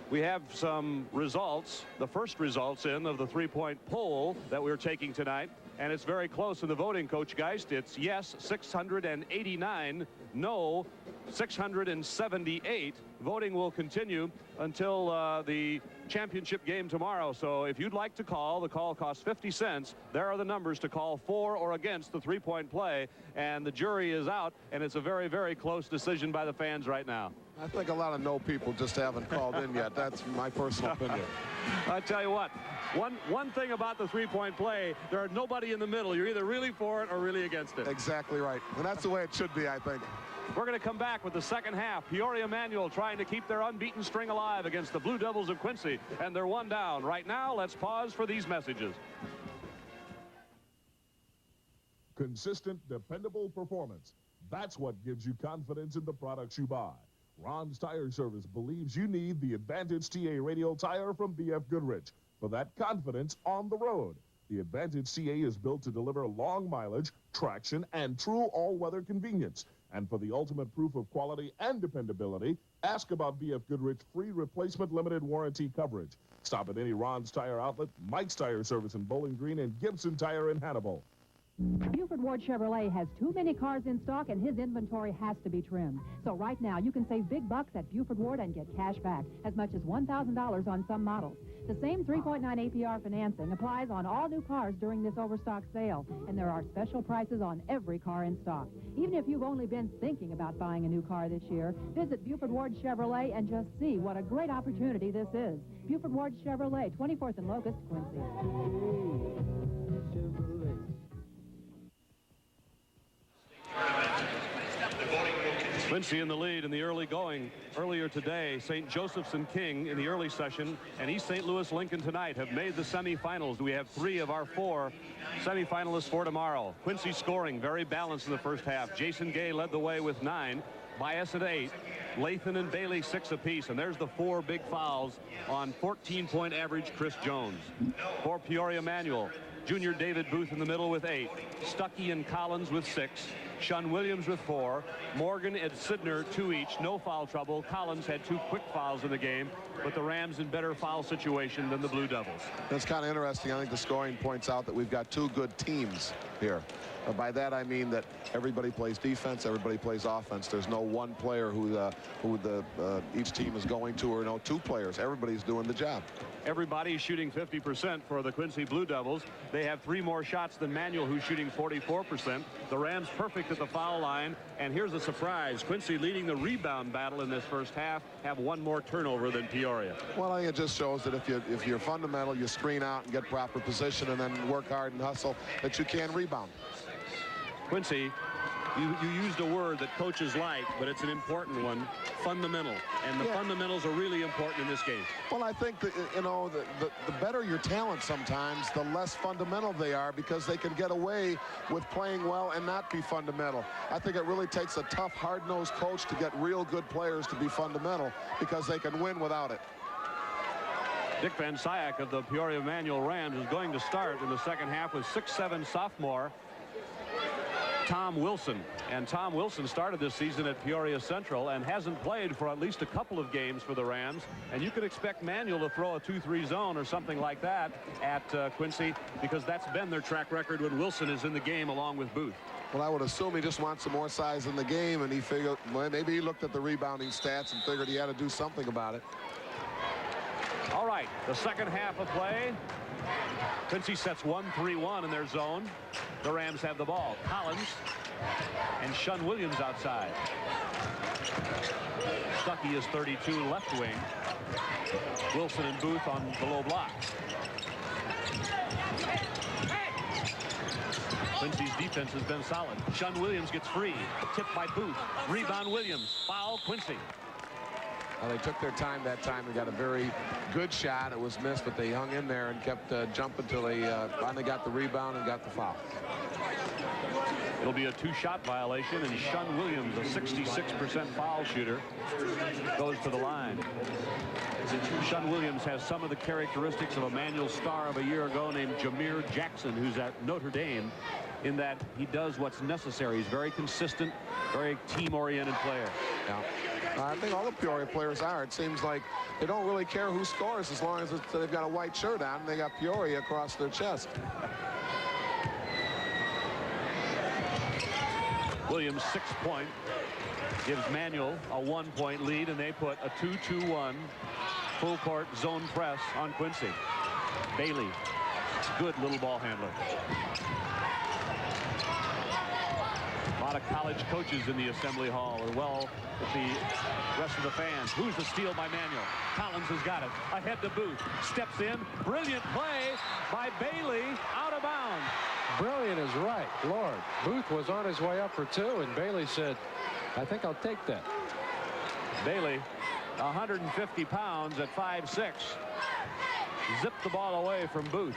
We have some results, the first results in of the three-point poll that we're taking tonight, and it's very close in the voting, Coach Geist. It's yes, 689, no, 678. Voting will continue until the championship game tomorrow. So if you'd like to call, the call costs 50 cents. There are the numbers to call for or against the three-point play, and the jury is out, and it's a very, very close decision by the fans right now. I think a lot of no people just haven't called in yet. That's my personal opinion. I tell you what, one thing about the three-point play, there are nobody in the middle. You're either really for it or really against it. Exactly right. And that's the way it should be, I think. We're going to come back with the second half. Peoria Manual trying to keep their unbeaten string alive against the Blue Devils of Quincy, and they're one down. Right now, let's pause for these messages. Consistent, dependable performance. That's what gives you confidence in the products you buy. Ron's Tire Service believes you need the Advantage TA radial tire from BF Goodrich for that confidence on the road. The Advantage TA is built to deliver long mileage, traction, and true all-weather convenience. And for the ultimate proof of quality and dependability, ask about BF Goodrich free replacement limited warranty coverage. Stop at any Ron's Tire outlet, Mike's Tire Service in Bowling Green, and Gibson Tire in Hannibal. Buford Ward Chevrolet has too many cars in stock, and his inventory has to be trimmed. So right now, you can save big bucks at Buford Ward and get cash back, as much as $1,000 on some models. The same 3.9 APR financing applies on all new cars during this overstock sale, and there are special prices on every car in stock. Even if you've only been thinking about buying a new car this year, visit Buford Ward Chevrolet and just see what a great opportunity this is. Buford Ward Chevrolet, 24th and Locust, Quincy. Quincy in the lead in the early going. Earlier today, St. Joseph's and King in the early session, and East St. Louis Lincoln tonight have made the semifinals. We have 3 of our 4 semifinalists for tomorrow. Quincy scoring very balanced in the first half. Jason Gay led the way with 9. Bias at 8. Lathan and Bailey 6 apiece, and there's the 4 big fouls on 14-point average Chris Jones. For Peoria Manual, Junior David Booth in the middle with 8. Stuckey and Collins with 6. Sean Williams with 4. Morgan and Sidner 2 each. No foul trouble. Collins had 2 quick fouls in the game, but the Rams in better foul situation than the Blue Devils. That's kind of interesting. I think the scoring points out that we've got 2 good teams here. By that I mean that everybody plays defense, everybody plays offense. There's no one player who each team is going to, or no 2 players. Everybody's doing the job. Everybody's shooting 50% for the Quincy Blue Devils. They have 3 more shots than Manual, who's shooting 44%. The Rams perfect at the foul line. And here's a surprise. Quincy leading the rebound battle in this first half, have 1 more turnover than Peoria. Well, I think it just shows that if you're fundamental, you screen out and get proper position and then work hard and hustle, that you can rebound. Quincy, you used a word that coaches like, but it's an important one, fundamental. And the fundamentals are really important in this game. Well, I think that, you know, the better your talent sometimes, the less fundamental they are, because they can get away with playing well and not be fundamental. I think it really takes a tough, hard-nosed coach to get real good players to be fundamental, because they can win without it. Dick Van Syak of the Peoria Manual Rams is going to start in the second half with 6'7" sophomore Tom Wilson. And Tom Wilson started this season at Peoria Central and hasn't played for at least a couple of games for the Rams. And you can expect Manuel to throw a 2-3 zone or something like that at Quincy, because that's been their track record when Wilson is in the game along with Booth. Well, I would assume he just wants some more size in the game, and he figured, well, maybe he looked at the rebounding stats and figured he had to do something about it. All right, the second half of play. Quincy sets 1-3-1 in their zone. The Rams have the ball. Collins and Shun Williams outside. Stuckey is 32 left wing. Wilson and Booth on the low block. Quincy's defense has been solid. Shun Williams gets free. Tipped by Booth. Rebound Williams. Foul Quincy. Well, they took their time that time. They got a very good shot. It was missed, but they hung in there and kept jumping until they finally got the rebound and got the foul. It'll be a 2-shot violation, and Shun Williams, a 66% foul shooter, goes to the line. Shun Williams has some of the characteristics of a Manual star of a year ago named Jameer Jackson, who's at Notre Dame, in that he does what's necessary. He's very consistent, very team-oriented player. Yeah. I think all the Peoria players are. It seems like they don't really care who scores as long as they've got a white shirt on and they got Peoria across their chest. Williams' 6-point gives Manual a 1-point lead, and they put a 2-2-1 full court zone press on Quincy. Bailey, good little ball handler. A lot of college coaches in the assembly hall, as well as the rest of the fans. Who's the steal by Manual? Collins has got it. Ahead to Booth. Steps in. Brilliant play by Bailey. Out of bounds. Brilliant is right. Lord, Booth was on his way up for 2, and Bailey said, I think I'll take that. Bailey, 150 pounds at 5'6". Zipped the ball away from Booth.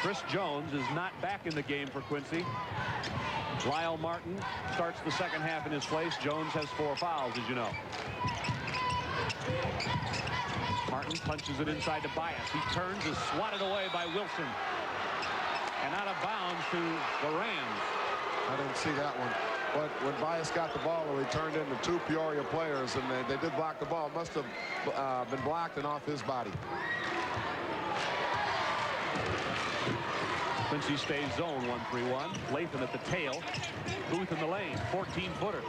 Chris Jones is not back in the game for Quincy. Lyle Martin starts the second half in his place. Jones has 4 fouls, as you know. Martin punches it inside to Bias. He turns, is swatted away by Wilson. And out of bounds to the Rams. I didn't see that one. But when Bias got the ball, he turned into 2 Peoria players, and they did block the ball. It must have been blocked and off his body. Quincy stays zone 1-3-1. Lathan at the tail. Booth in the lane. 14-footer.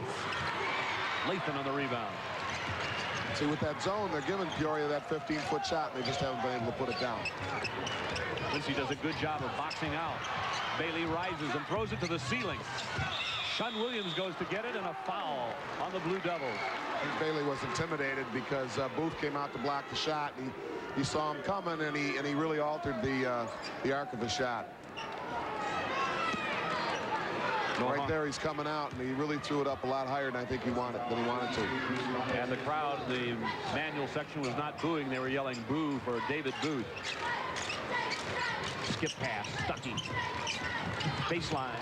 Lathan on the rebound. See, with that zone, they're giving Peoria that 15-foot shot, and they just haven't been able to put it down. Quincy does a good job of boxing out. Bailey rises and throws it to the ceiling. Shun Williams goes to get it, and a foul on the Blue Devils. I think Bailey was intimidated because Booth came out to block the shot. And he saw him coming, and he really altered the arc of his shot. Right there, he's coming out, and he really threw it up a lot higher than I think he wanted to. And the crowd, the Manual section, was not booing. They were yelling boo for David Booth. Skip pass, Stuckey. Baseline.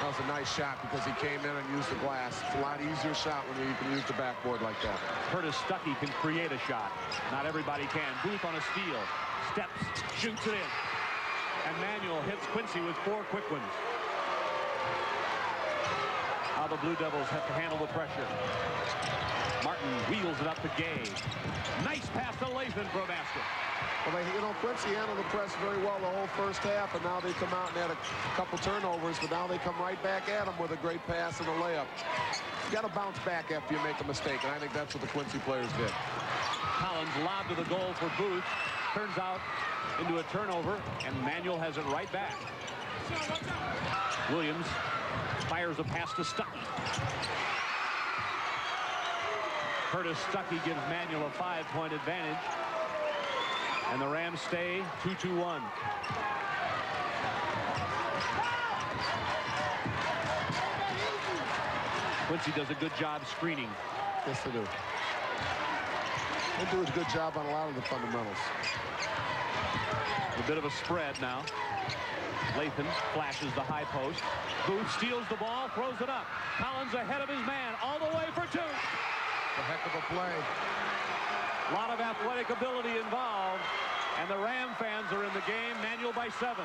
That was a nice shot because he came in and used the glass. It's a lot easier shot when you can use the backboard like that. Curtis Stuckey can create a shot. Not everybody can. Booth on a steal. Steps, shoots it in. And Manual hits Quincy with 4 quick ones. Now the Blue Devils have to handle the pressure. Martin wheels it up to Gay. Nice pass to Lathan for a basket. Well, Quincy handled the press very well the whole first half, and now they come out and had a couple turnovers, but now they come right back at them with a great pass and a layup. You got to bounce back after you make a mistake, and I think that's what the Quincy players did. Collins lobbed to the goal for Booth. Turns out into a turnover, and Manual has it right back. Williams fires a pass to Stuckey. Curtis Stuckey gives Manual a 5-point advantage. And the Rams stay 2-2-1. Quincy does a good job screening. Yes, they do. They do a good job on a lot of the fundamentals. A bit of a spread now. Lathan flashes the high post. Booth steals the ball, throws it up. Collins ahead of his man, all the way for 2. A heck of a play. A lot of athletic ability involved, and the Ram fans are in the game. Manual by 7.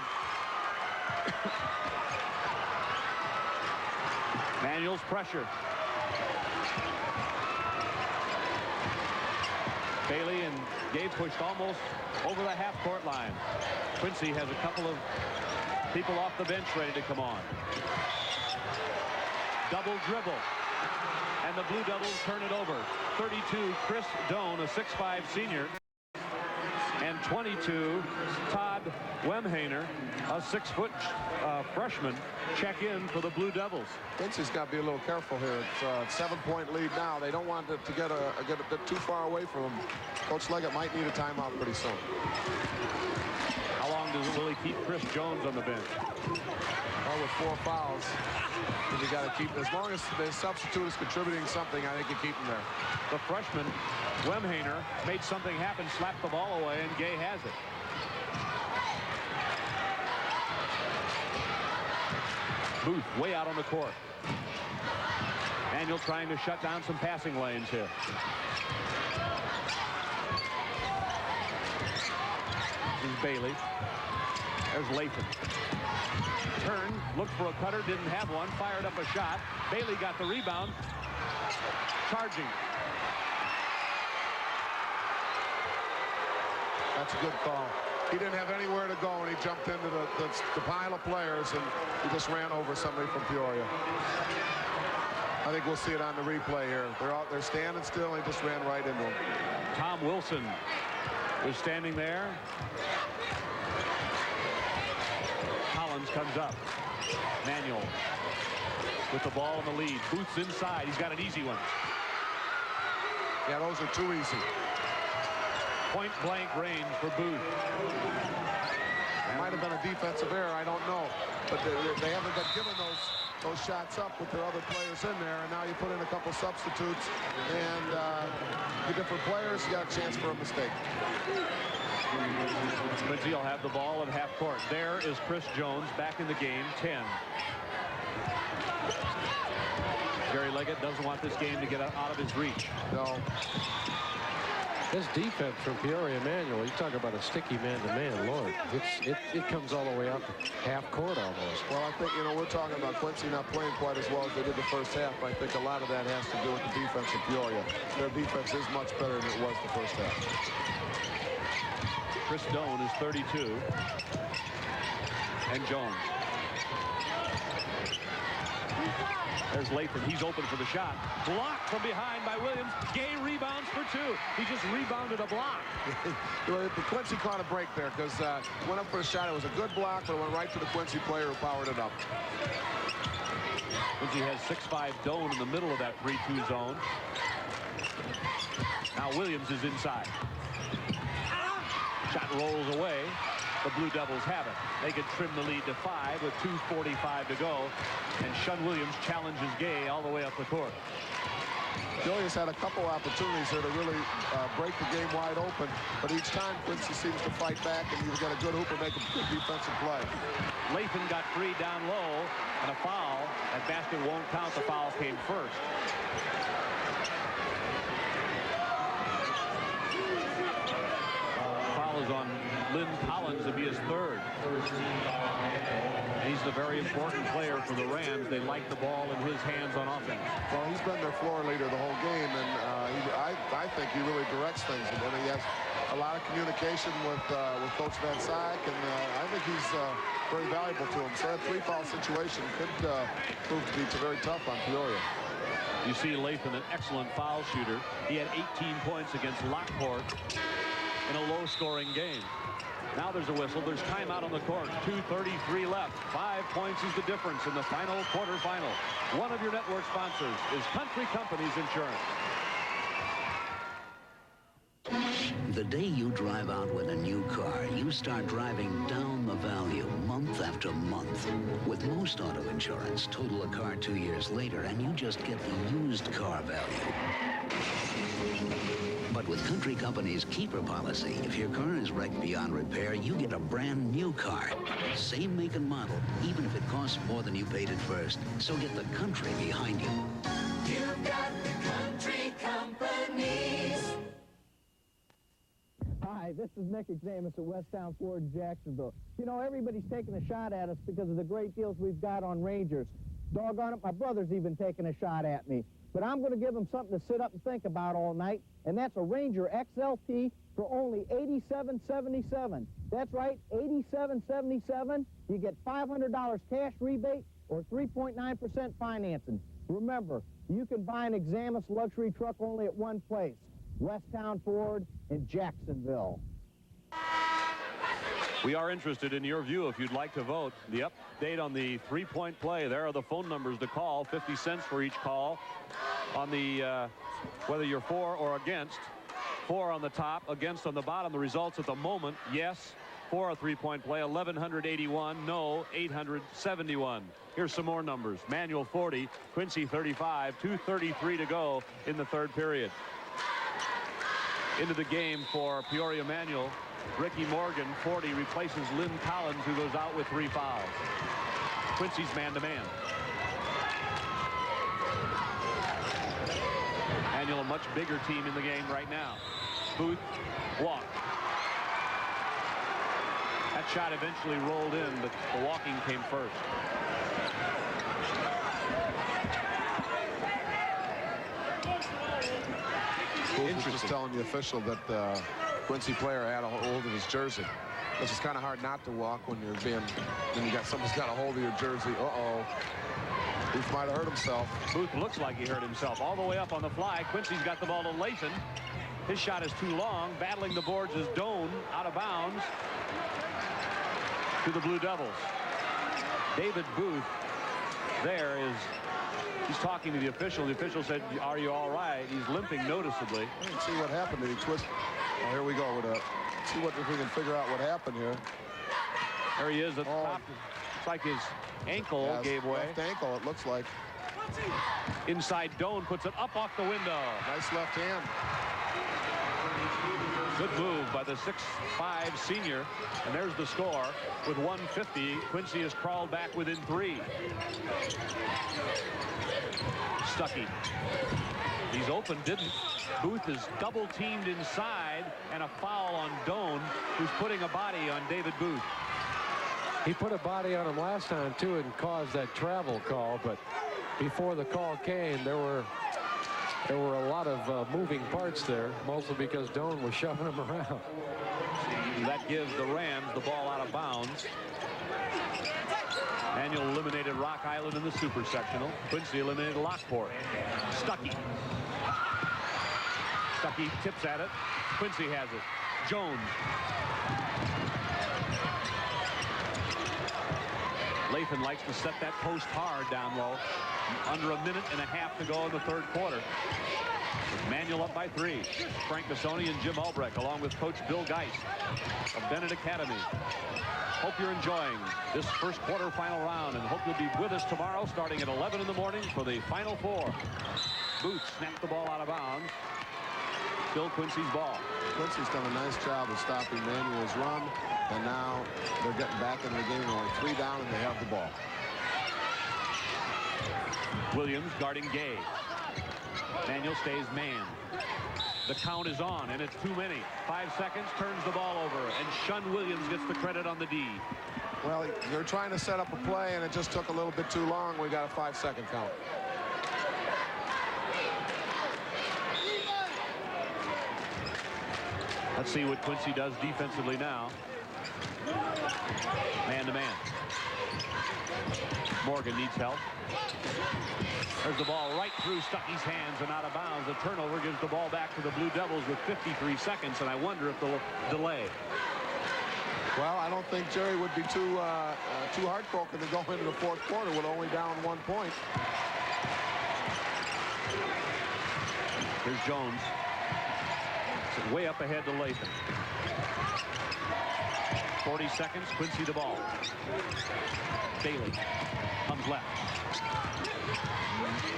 Manuel's pressure. Bailey and Gabe pushed almost over the half-court line. Quincy has a couple of people off the bench ready to come on. Double dribble. And the Blue Devils turn it over. 32, Chris Doan, a 6'5 senior. And 22, Todd Wemhainer, a 6-foot freshman, check in for the Blue Devils. Quincy's got to be a little careful here. It's a 7-point lead now. They don't want it to get a bit too far away from him. Coach Leggett might need a timeout pretty soon. How long will he keep Chris Jones on the bench? Well, with 4 fouls, you got to keep, as long as the substitute is contributing something, I think you keep him there. The freshman, Wemhainer, made something happen, slapped the ball away, and Gay has it. Booth way out on the court. Manuel trying to shut down some passing lanes here. This is Bailey. There's Lathan. Turned, looked for a cutter, didn't have one, fired up a shot. Bailey got the rebound. Charging. That's a good call. He didn't have anywhere to go, and he jumped into the pile of players, and he just ran over somebody from Peoria. I think we'll see it on the replay here. They're standing still, and he just ran right into him. Tom Wilson was standing there. Collins comes up. Manuel with the ball in the lead. Booth's inside. He's got an easy one. Yeah, those are too easy. Point blank range for Booth. It might have been a defensive error, I don't know. But they haven't been given those shots up with their other players in there, and now you put in a couple substitutes, and the different players, you got a chance for a mistake. Quincy will have the ball at half court. There is Chris Jones back in the game, 10. Jerry Leggett doesn't want this game to get out of his reach. No. His defense from Peoria Manuel, you talk about a sticky man-to-man, Lord. It comes all the way up half court almost. Well, I think, we're talking about Quincy not playing quite as well as they did the first half. I think a lot of that has to do with the defense of Peoria. Their defense is much better than it was the first half. Chris Doan is 32. And Jones. There's Lathan. He's open for the shot. Blocked from behind by Williams. Gay rebounds for 2. He just rebounded a block. Quincy caught a break there because went up for a shot. It was a good block, but it went right to the Quincy player who powered it up. Quincy has 6'5" Doan in the middle of that 3-2 zone. Now Williams is inside. Shot rolls away. The Blue Devils have it. They could trim the lead to 5 with 2:45 to go. And Shun Williams challenges Gay all the way up the court. Peoria's had a couple opportunities here to really break the game wide open, but each time Quincy seems to fight back, and you've got a good hooper make a good defensive play. Lathan got free down low, and a foul. That basket won't count. The foul came first. Foul is on Lynn Collins to be his 3rd. He's the very important player for the Rams. They like the ball in his hands on offense. Well, he's been their floor leader the whole game, and I think he really directs things. And he has a lot of communication with Coach Van Syck, and I think he's very valuable to him. So that 3-foul situation could prove to be very tough on Peoria. You see Lathan, an excellent foul shooter. He had 18 points against Lockport in a low-scoring game. Now there's a whistle. There's timeout on the court. 2:33 left. 5 points is the difference in the final quarterfinal. One of your network sponsors is Country Companies Insurance. The day you drive out with a new car, you start driving down the value month after month. With most auto insurance, total a car 2 years later, and you just get the used car value. But with Country Company's Keeper policy, if your car is wrecked beyond repair, you get a brand new car. Same make and model, even if it costs more than you paid at first. So get the Country behind you. You've got the Country Companies. Hi, this is Mick Examus at Westtown Ford in Jacksonville. You know, everybody's taking a shot at us because of the great deals we've got on Rangers. Doggone it, my brother's even taking a shot at me. But I'm going to give him something to sit up and think about all night, and that's a Ranger XLT for only $87.77. That's right, $87.77. You get $500 cash rebate or 3.9% financing. Remember, you can buy an Examus luxury truck only at one place, Westtown Ford in Jacksonville. We are interested in your view if you'd like to vote. The update on the three-point play. There are the phone numbers to call, 50 cents for each call. On the, whether you're for or against. For on the top, against on the bottom. The results at the moment, yes, for a three-point play, 1,181, no, 871. Here's some more numbers. Manuel 40, Quincy 35, 2:33 to go in the third period. Into the game for Peoria Manuel. Ricky Morgan, 40, replaces Lynn Collins, who goes out with 3 fouls. Quincy's man-to-man. Manuel, a much bigger team in the game right now. Booth, walk. That shot eventually rolled in, but the walking came first. Booth was just telling the official that the Quincy player had a hold of his jersey. Which is kind of hard not to walk when you got somebody's got a hold of your jersey. Uh-oh. Booth might have hurt himself. Booth looks like he hurt himself. All the way up on the fly. Quincy's got the ball to Lathan. His shot is too long. Battling the boards is Doan, out of bounds to the Blue Devils. David Booth there is, he's talking to the official. The official said, "Are you all right?" He's limping noticeably. Let's see what happened. Did he twist? Oh, here we go with a. See what if we can figure out what happened here. There he is at the top. It's like his ankle gave way. Left ankle, it looks like. Inside, Doan puts it up off the window. Nice left hand. Good move by the 6'5" senior. And there's the score. With 150, Quincy has crawled back within 3. Stuckey. He's open, didn't. Booth is double teamed inside, and a foul on Doan, who's putting a body on David Booth. He put a body on him last time too and caused that travel call, but before the call came, there were a lot of moving parts there, mostly because Doan was shoving him around. That gives the Rams the ball out of bounds. Manuel eliminated Rock Island in the super sectional. Quincy eliminated Lockport. Stuckey. Stuckey tips at it. Quincy has it. Jones. Lathan likes to set that post hard down low. Under a minute and a half to go in the third quarter. Manuel up by 3. Frank Bissoni and Jim Albrecht, along with Coach Bill Geist of Bennett Academy. Hope you're enjoying this first quarterfinal round, and hope you'll be with us tomorrow starting at 11 in the morning for the Final Four. Booth snapped the ball out of bounds. Still Quincy's ball. Quincy's done a nice job of stopping Manuel's run, and now they're getting back in the game. Only 3 down, and they have the ball. Williams guarding Gay. Manuel stays man. The count is on, and it's too many. 5 seconds, turns the ball over, and Shun Williams gets the credit on the D. Well, they're trying to set up a play, and it just took a little bit too long. We got a 5-second count. Let's see what Quincy does defensively now. Man-to-man. Morgan needs help. There's the ball right through Stuckey's hands and out of bounds. The turnover gives the ball back to the Blue Devils with 53 seconds, and I wonder if they'll delay. Well, I don't think Jerry would be too heartbroken to go into the fourth quarter with only down 1 point. Here's Jones. It's way up ahead to Lathan. 40 seconds, Quincy the ball. Bailey comes left.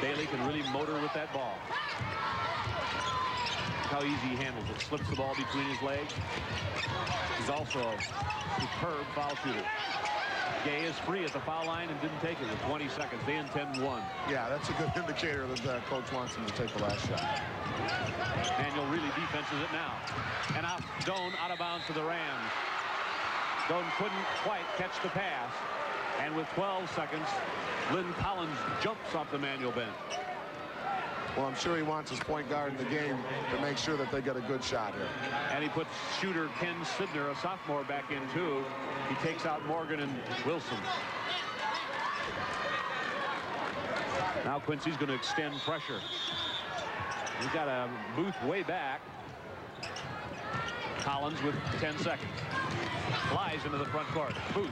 Bailey can really motor with that ball. Look how easy he handles it. Slips the ball between his legs. He's also a superb foul shooter. Gay is free at the foul line and didn't take it with 20 seconds. They intend one. Yeah, that's a good indicator that coach wants him to take the last shot. Manuel really defenses it now. And out Doan out of bounds to the Rams. Doan couldn't quite catch the pass. And with 12 seconds, Lynn Collins jumps off the Manuel bench. Well, I'm sure he wants his point guard in the game to make sure that they get a good shot here. And he puts shooter Ken Sidner, a sophomore, back in too. He takes out Morgan and Wilson. Now Quincy's going to extend pressure. He's got a Booth way back. Collins with 10 seconds. Flies into the front court. Booth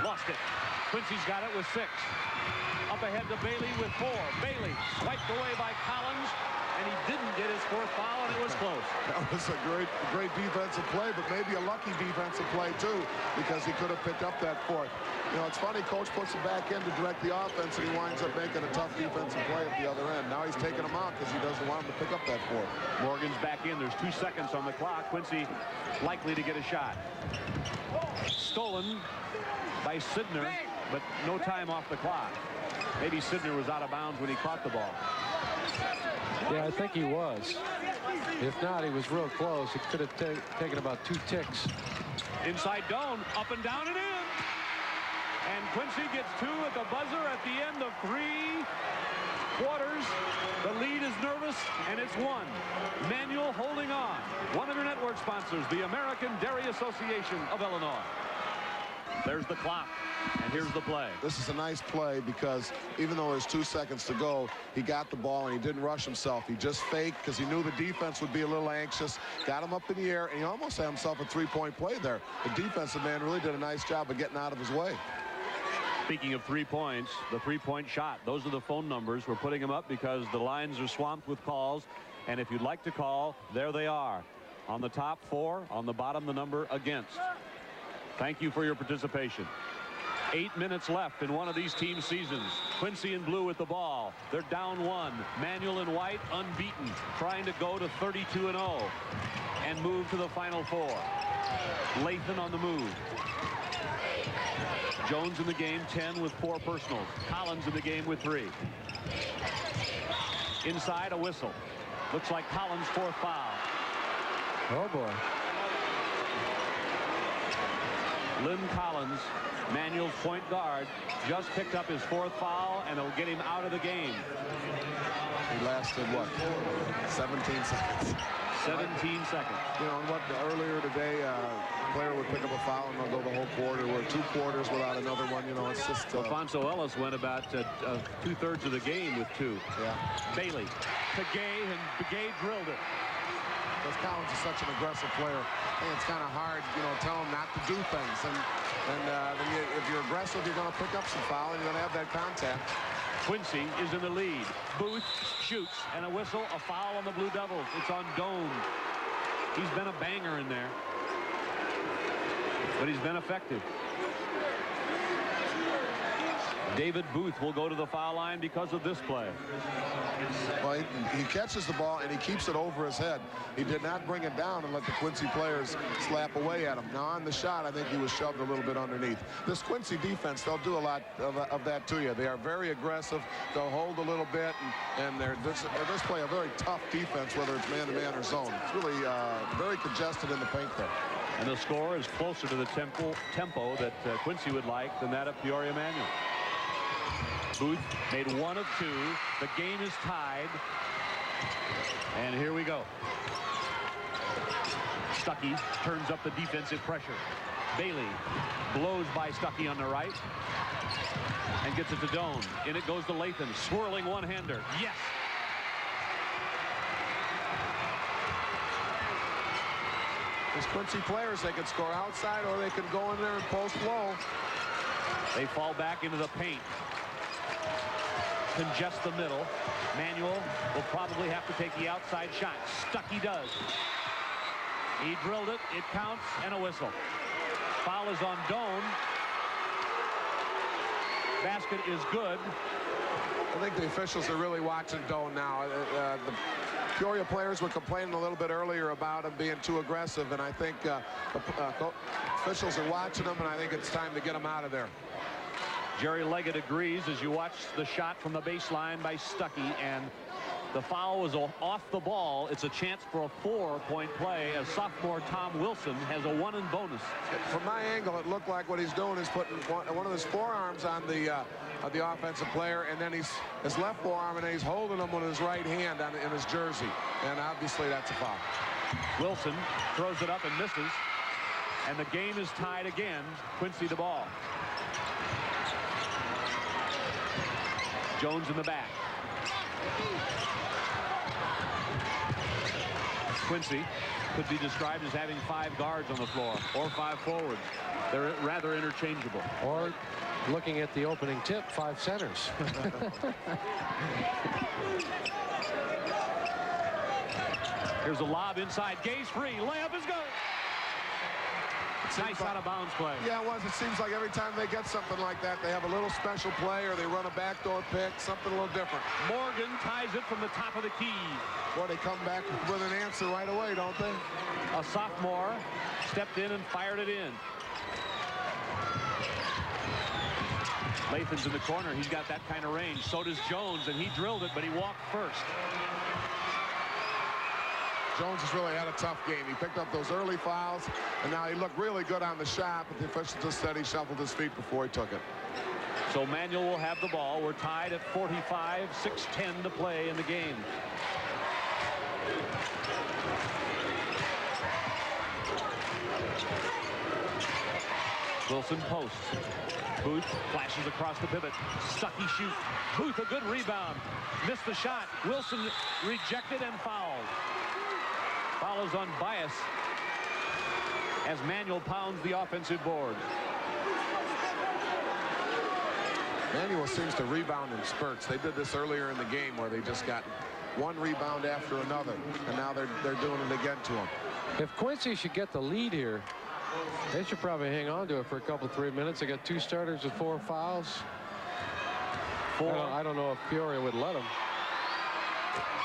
lost it. Quincy's got it with 6. Up ahead to Bailey with 4. Bailey swiped away by Collins, and he didn't get his 4th foul, and it was close. That was a great defensive play, but maybe a lucky defensive play too, because he could have picked up that 4th. You know, it's funny, coach puts him back in to direct the offense, and he winds up making a tough defensive play at the other end. Now he's taking him out because he doesn't want him to pick up that 4th. Morgan's back in. There's 2 seconds on the clock. Quincy likely to get a shot. Stolen by Sidner, but no time off the clock. Maybe Sidner was out of bounds when he caught the ball. Yeah, I think he was. If not, he was real close. It could have taken about 2 ticks. Inside Doan, up and down and in. And Quincy gets 2 at the buzzer at the end of 3 quarters. The lead is nervous, and it's 1. Manuel holding on. One of your network sponsors, the American Dairy Association of Illinois. There's the clock, and here's the play. This is a nice play because even though there's 2 seconds to go, he got the ball and he didn't rush himself. He just faked because he knew the defense would be a little anxious. Got him up in the air, and he almost had himself a 3-point play there. The defensive man really did a nice job of getting out of his way. Speaking of 3 points, the 3-point shot. Those are the phone numbers. We're putting them up because the lines are swamped with calls. And if you'd like to call, there they are. On the top 4, on the bottom, the number against. Thank you for your participation. 8 minutes left in one of these team seasons. Quincy in blue with the ball. They're down 1. Manuel in white, unbeaten, trying to go to 32-0 and move to the Final 4. Lathan on the move. Jones in the game, 10 with 4 personals. Collins in the game with 3. Inside, a whistle. Looks like Collins' 4th foul. Oh, boy. Lynn Collins, Manuel's point guard, just picked up his 4th foul, and it'll get him out of the game. He lasted, what, 17 seconds? 17 seconds. You know, what, earlier today, a player would pick up a foul and they'll go the whole quarter. We're 2 quarters without another one. You know, it's just... Alfonso Ellis went about 2/3 of the game with 2. Yeah. Bailey to Gay, and Gay drilled it. Because Collins is such an aggressive player, and it's kind of hard, you know, tell him not to do things. And then if you're aggressive, you're going to pick up some foul, and you're going to have that contact. Quincy is in the lead. Booth shoots, and a whistle, a foul on the Blue Devils. It's on Doan. He's been a banger in there, but he's been effective. David Booth will go to the foul line because of this play. Well, he catches the ball and he keeps it over his head. He did not bring it down and let the Quincy players slap away at him. Now on the shot, I think he was shoved a little bit underneath. This Quincy defense, they'll do a lot of that to you. They are very aggressive. They'll hold a little bit, and they just play a very tough defense, whether it's man-to-man or zone. It's really very congested in the paint there. And the score is closer to the tempo that Quincy would like than that of Peoria Manuel. Booth made 1 of 2. The game is tied. And here we go. Stuckey turns up the defensive pressure. Bailey blows by Stuckey on the right and gets it to Doan. In it goes to Lathan, swirling one-hander. Yes! These Quincy players, they can score outside or they can go in there and post low. They fall back into the paint. Congest the middle. Manuel will probably have to take the outside shot. Stuckey does. He drilled it. It counts, and a whistle. Foul is on Doan. Basket is good. I think the officials are really watching Doan now. The Peoria players were complaining a little bit earlier about him being too aggressive, and I think officials are watching him, and I think it's time to get him out of there. Jerry Leggett agrees as you watch the shot from the baseline by Stuckey, and the foul was off the ball. It's a chance for a 4-point play as sophomore Tom Wilson has a 1 and bonus. From my angle, it looked like what he's doing is putting one of his forearms on the offensive player, and then his left forearm, and then he's holding him with his right hand in his jersey, and obviously that's a foul. Wilson throws it up and misses, and the game is tied again. Quincy the ball. Jones in the back. Quincy could be described as having 5 guards on the floor or 5 forwards. They're rather interchangeable. Or looking at the opening tip, 5 centers. Here's a lob inside. Gay's free. Layup is good. Nice out of bounds play. Yeah, it was. It seems like every time they get something like that, they have a little special play or they run a backdoor pick, something a little different. Morgan ties it from the top of the key. Boy, they come back with an answer right away, don't they? A sophomore stepped in and fired it in. Lathan's in the corner. He's got that kind of range. So does Jones, and he drilled it, but he walked first. Jones has really had a tough game. He picked up those early fouls, and now he looked really good on the shot, but the official just said he shuffled his feet before he took it. So Manuel will have the ball. We're tied at 45, 6:10 to play in the game. Wilson posts. Booth flashes across the pivot. Stuckey shoots. Booth a good rebound. Missed the shot. Wilson rejected and fouled. Follows on Bias as Manuel pounds the offensive board. Manuel seems to rebound in spurts. They did this earlier in the game where they just got one rebound after another, and now they're doing it again to him. If Quincy should get the lead here, they should probably hang on to it for a couple, 3 minutes. They got 2 starters with 4 fouls. I don't know if Peoria would let them.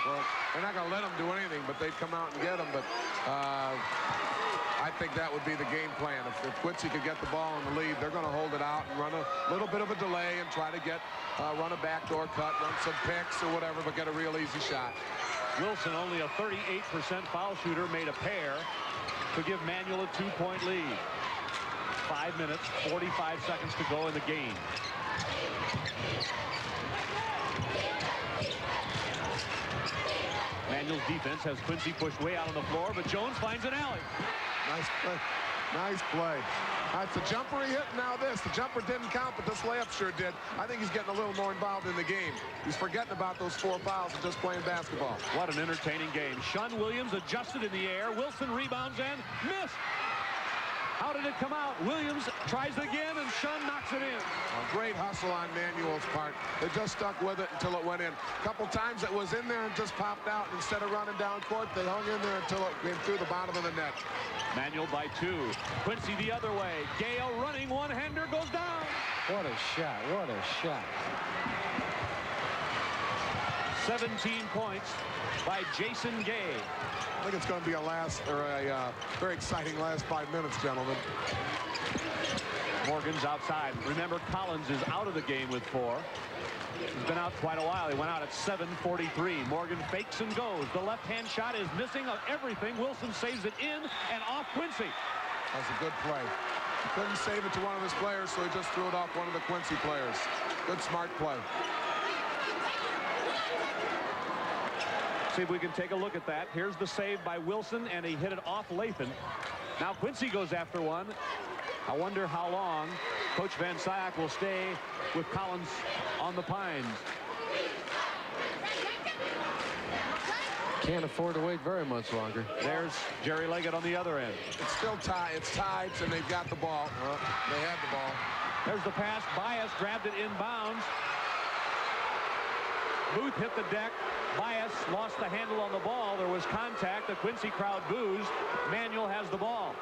Well, they're not going to let them do anything, but they'd come out and get them. But I think that would be the game plan. If Quincy could get the ball in the lead, they're going to hold it out and run a little bit of a delay and try to run a backdoor cut, run some picks or whatever, but get a real easy shot. Wilson, only a 38% foul shooter, made a pair to give Manuel a 2-point lead. 5 minutes, 45 seconds to go in the game. Manuel's defense has Quincy pushed way out on the floor, but Jones finds an alley. Nice play. Nice play. That's the jumper he hit, now this. The jumper didn't count, but this layup sure did. I think he's getting a little more involved in the game. He's forgetting about those 4 fouls and just playing basketball. What an entertaining game. Shun Williams adjusted in the air. Wilson rebounds and missed. How did it come out? Williams tries again, and Shun knocks it in. A great hustle on Manuel's part. They just stuck with it until it went in. A couple times it was in there and just popped out. Instead of running down court, they hung in there until it came through the bottom of the net. Manuel by 2. Quincy the other way. Gale running, one-hander goes down. What a shot. What a shot. 17 points by Jason Gay. I think it's going to be a very exciting last 5 minutes, gentlemen. Morgan's outside. Remember, Collins is out of the game with 4. He's been out quite a while. He went out at 7:43. Morgan fakes and goes. The left-hand shot is missing of everything. Wilson saves it in and off Quincy. That's a good play. He couldn't save it to one of his players, so he just threw it off one of the Quincy players. Good, smart play. See if we can take a look at that. Here's the save by Wilson, and he hit it off Lathan. Now Quincy goes after one. I wonder how long Coach Van Sciak will stay with Collins on the Pines. Can't afford to wait very much longer. There's Jerry Leggett on the other end. It's still tied. It's tied, and they've got the ball. They had the ball. There's the pass. Bias grabbed it inbounds. Booth hit the deck. Bias lost the handle on the ball. There was contact. The Quincy crowd boos. Manuel has the ball.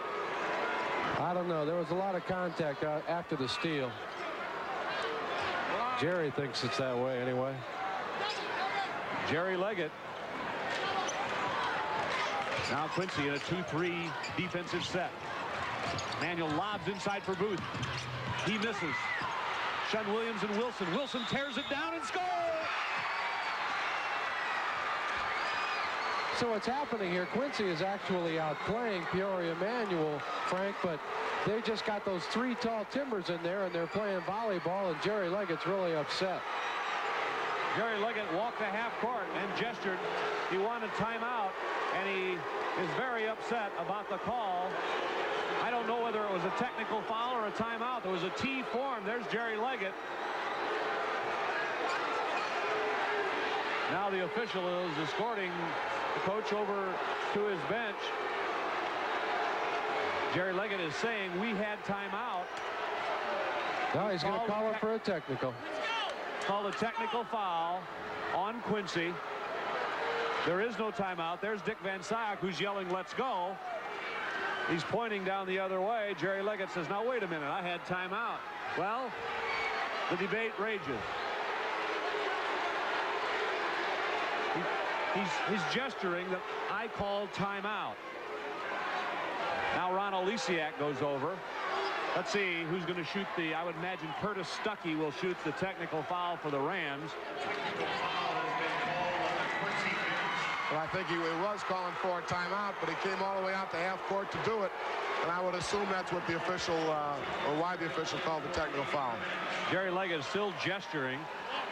I don't know. There was a lot of contact after the steal. Jerry thinks it's that way anyway. Jerry Leggett. Now Quincy in a 2-3 defensive set. Manuel lobs inside for Booth. He misses. Shun Williams and Wilson. Wilson tears it down and scores! So what's happening here, Quincy is actually outplaying Peoria Manual, Frank, but they just got those 3 tall timbers in there, and they're playing volleyball, and Jerry Leggett's really upset. Jerry Leggett walked to half court and gestured. He wanted timeout, and he is very upset about the call. I don't know whether it was a technical foul or a timeout. There was a T form. There's Jerry Leggett. Now the official is escorting the coach over to his bench. Jerry Leggett is saying we had timeout. No, he's going to call it for a technical. Called a technical foul on Quincy. There is no timeout. There's Dick Van Sciak, who's yelling, let's go. He's pointing down the other way. Jerry Leggett says, now wait a minute, I had timeout. Well, the debate rages. He's gesturing that I called timeout. Now Ron Olesiak goes over. Let's see who's going to shoot the, I would imagine Curtis Stuckey will shoot the technical foul for the Rams. Well, I think he was calling for a timeout, but he came all the way out to half court to do it. And I would assume that's what the official, or why the official called the technical foul. Jerry Leggett is still gesturing.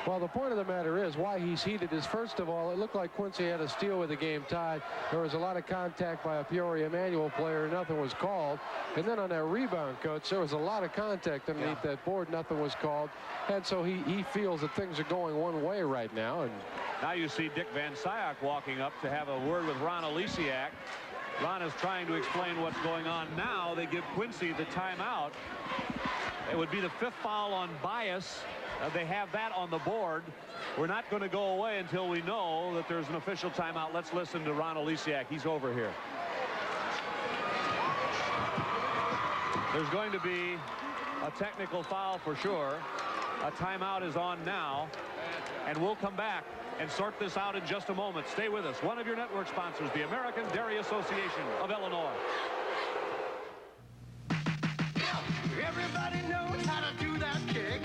Well, the point of the matter is why he's heated is, first of all, it looked like Quincy had a steal with the game tied. There was a lot of contact by a Peoria Manual player. Nothing was called. And then on that rebound, Coach, there was a lot of contact underneath that board. Nothing was called. And so he feels that things are going one way right now. And now you see Dick Van Sciak walking up to have a word with Ron Olesiak. Ron is trying to explain what's going on now. They give Quincy the timeout. It would be the 5th foul on Bias. They have that on the board. We're not going to go away until we know that there's an official timeout. Let's listen to Ron Olesiak. He's over here. There's going to be a technical foul for sure. A timeout is on now. And we'll come back and sort this out in just a moment. Stay with us. One of your network sponsors, the American Dairy Association of Illinois. Everybody knows how to do that kick.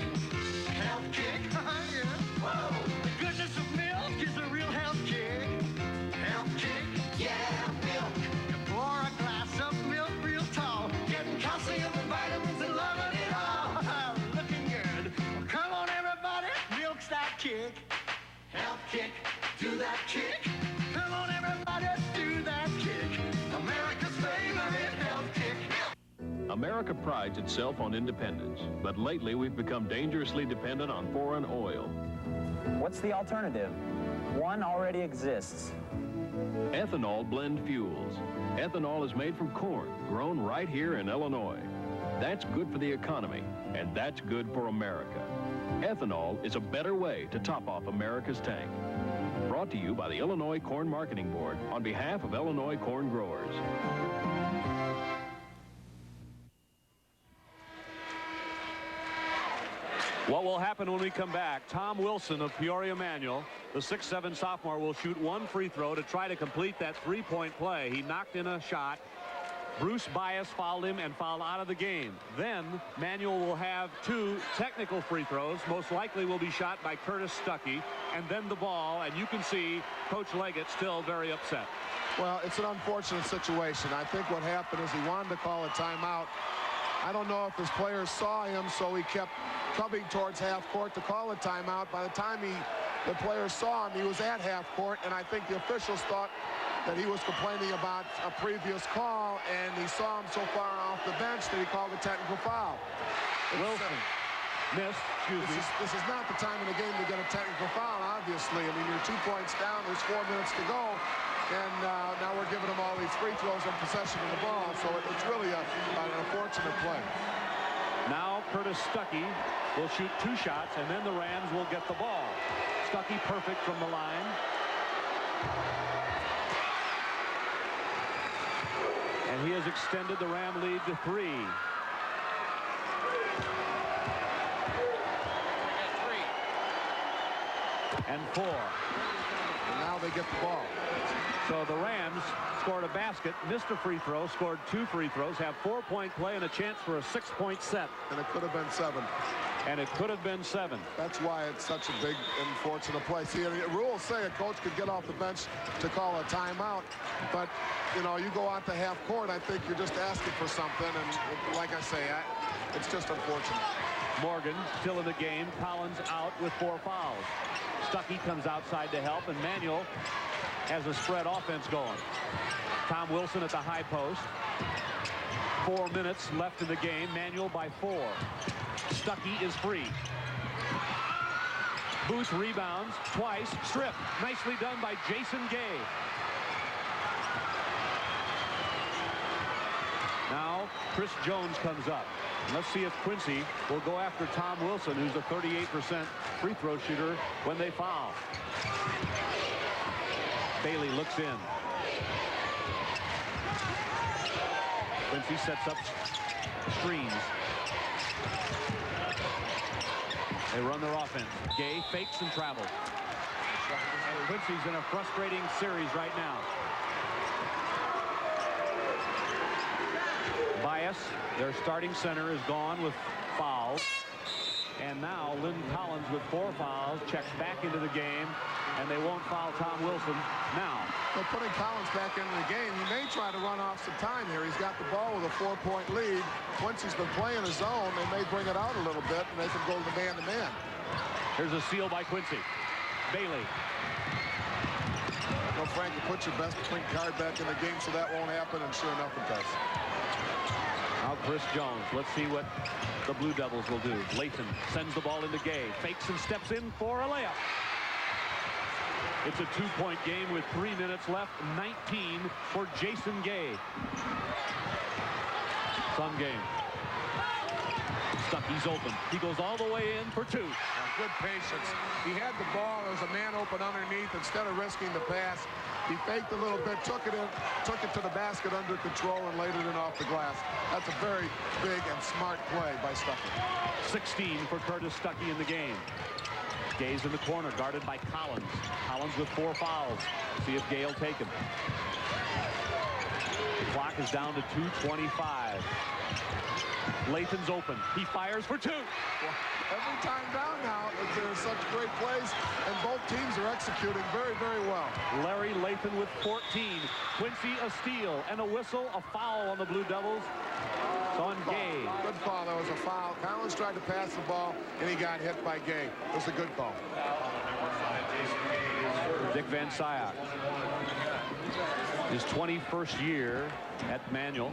Health kick. Yeah. Whoa. The goodness of milk is a real health kick. Health kick. Yeah, milk. You pour a glass of milk real tall, getting calcium and vitamins and loving it all. Looking good. Well, come on, everybody. Milk's that kick. Health kick. Do that kick. Come on, everybody. Do that kick. America's favorite health kick. America prides itself on independence, but lately we've become dangerously dependent on foreign oil. What's the alternative? One already exists. Ethanol blend fuels. Ethanol is made from corn, grown right here in Illinois. That's good for the economy, and that's good for America. Ethanol is a better way to top off America's tank. Brought to you by the Illinois Corn Marketing Board on behalf of Illinois corn growers. What will happen when we come back? Tom Wilson of Peoria Manual, the 6'7" sophomore, will shoot 1 free throw to try to complete that 3-point play. He knocked in a shot. Bruce Bias fouled him and fouled out of the game. Then Manual will have 2 technical free throws. Most likely will be shot by Curtis Stuckey. And then the ball, and you can see Coach Leggett still very upset. Well, it's an unfortunate situation. I think what happened is he wanted to call a timeout. I don't know if his players saw him, so he kept coming towards half court to call a timeout. By the time the players saw him, he was at half court, and I think the officials thought that he was complaining about a previous call, and he saw him so far off the bench that he called a technical foul. Wilson missed. This is not the time in the game to get a technical foul, obviously. I mean, you're 2 points down. There's 4 minutes to go. And now we're giving them all these free throws and possession of the ball. So it's really an unfortunate play. Now Curtis Stuckey will shoot 2 shots, and then the Rams will get the ball. Stuckey perfect from the line. And he has extended the Ram lead to 3. And 4. And now they get the ball. So the Rams scored a basket, missed a free throw, scored 2 free throws, have 4-point play and a chance for a 6-point set. And it could have been 7. And it could have been 7. That's why it's such a big, unfortunate play. See, the rules say a coach could get off the bench to call a timeout, but, you know, you go out to half court, I think you're just asking for something, and like I say, it's just unfortunate. Morgan still in the game. Collins out with 4 fouls. Stuckey comes outside to help, and Manuel has a spread offense going. Tom Wilson at the high post. 4 minutes left in the game. Manuel by 4. Stuckey is free. Booth rebounds twice. Strip. Nicely done by Jason Gay. Now Chris Jones comes up. Let's see if Quincy will go after Tom Wilson, who's a 38% free throw shooter when they foul. Bailey looks in. Quincy sets up screens. They run their offense. Gay fakes and travels. And Quincy's in a frustrating series right now. Bias, their starting center, is gone with fouls. And now Lynn Collins with 4 fouls checks back into the game, and they won't foul Tom Wilson now. They're putting Collins back into the game. He may try to run off some time here. He's got the ball with a 4-point lead. Quincy's been playing his zone. They may bring it out a little bit, and they can go to man-to-man. Here's a steal by Quincy. Bailey. Well, Frank, you put your best point guard back in the game so that won't happen, and sure enough it does. Now Chris Jones. Let's see what the Blue Devils will do. Lathan sends the ball into Gay. Fakes and steps in for a layup. It's a 2-point game with 3 minutes left. 19 for Jason Gay. Some game. Stuckey's open. He goes all the way in for 2. Good patience. He had the ball. There was a man open underneath. Instead of risking the pass, he faked a little bit, took it to the basket under control, and laid it in off the glass. That's a very big and smart play by Stuckey. 16 for Curtis Stuckey in the game. Gay's in the corner, guarded by Collins. Collins with 4 fouls. See if Gay will take him. The clock is down to 2:25. Lathan's open. He fires for 2. Every time down now, there's such great plays, and both teams are executing very, very well. Larry Lathan with 14. Quincy a steal and a whistle, a foul on the Blue Devils. It's on Gay. Good call. There was a foul. Collins tried to pass the ball, and he got hit by Gay. It was a good call. Dick Van Sciak. His 21st year at Manual.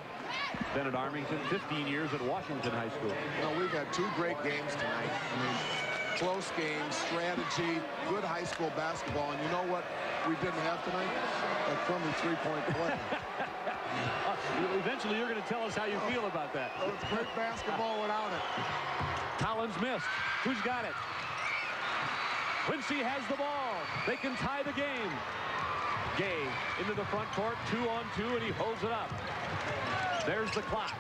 Then at Armington, 15 years at Washington High School. We've had 2 great games tonight. I mean, close games, strategy, good high school basketball. And you know what we didn't have tonight? A crummy 3-point play. Eventually, you're going to tell us how you feel about that. Well, it's great basketball without it. Collins missed. Who's got it? Quincy has the ball. They can tie the game. Gay into the front court, 2-on-2, and he holds it up. There's the clock.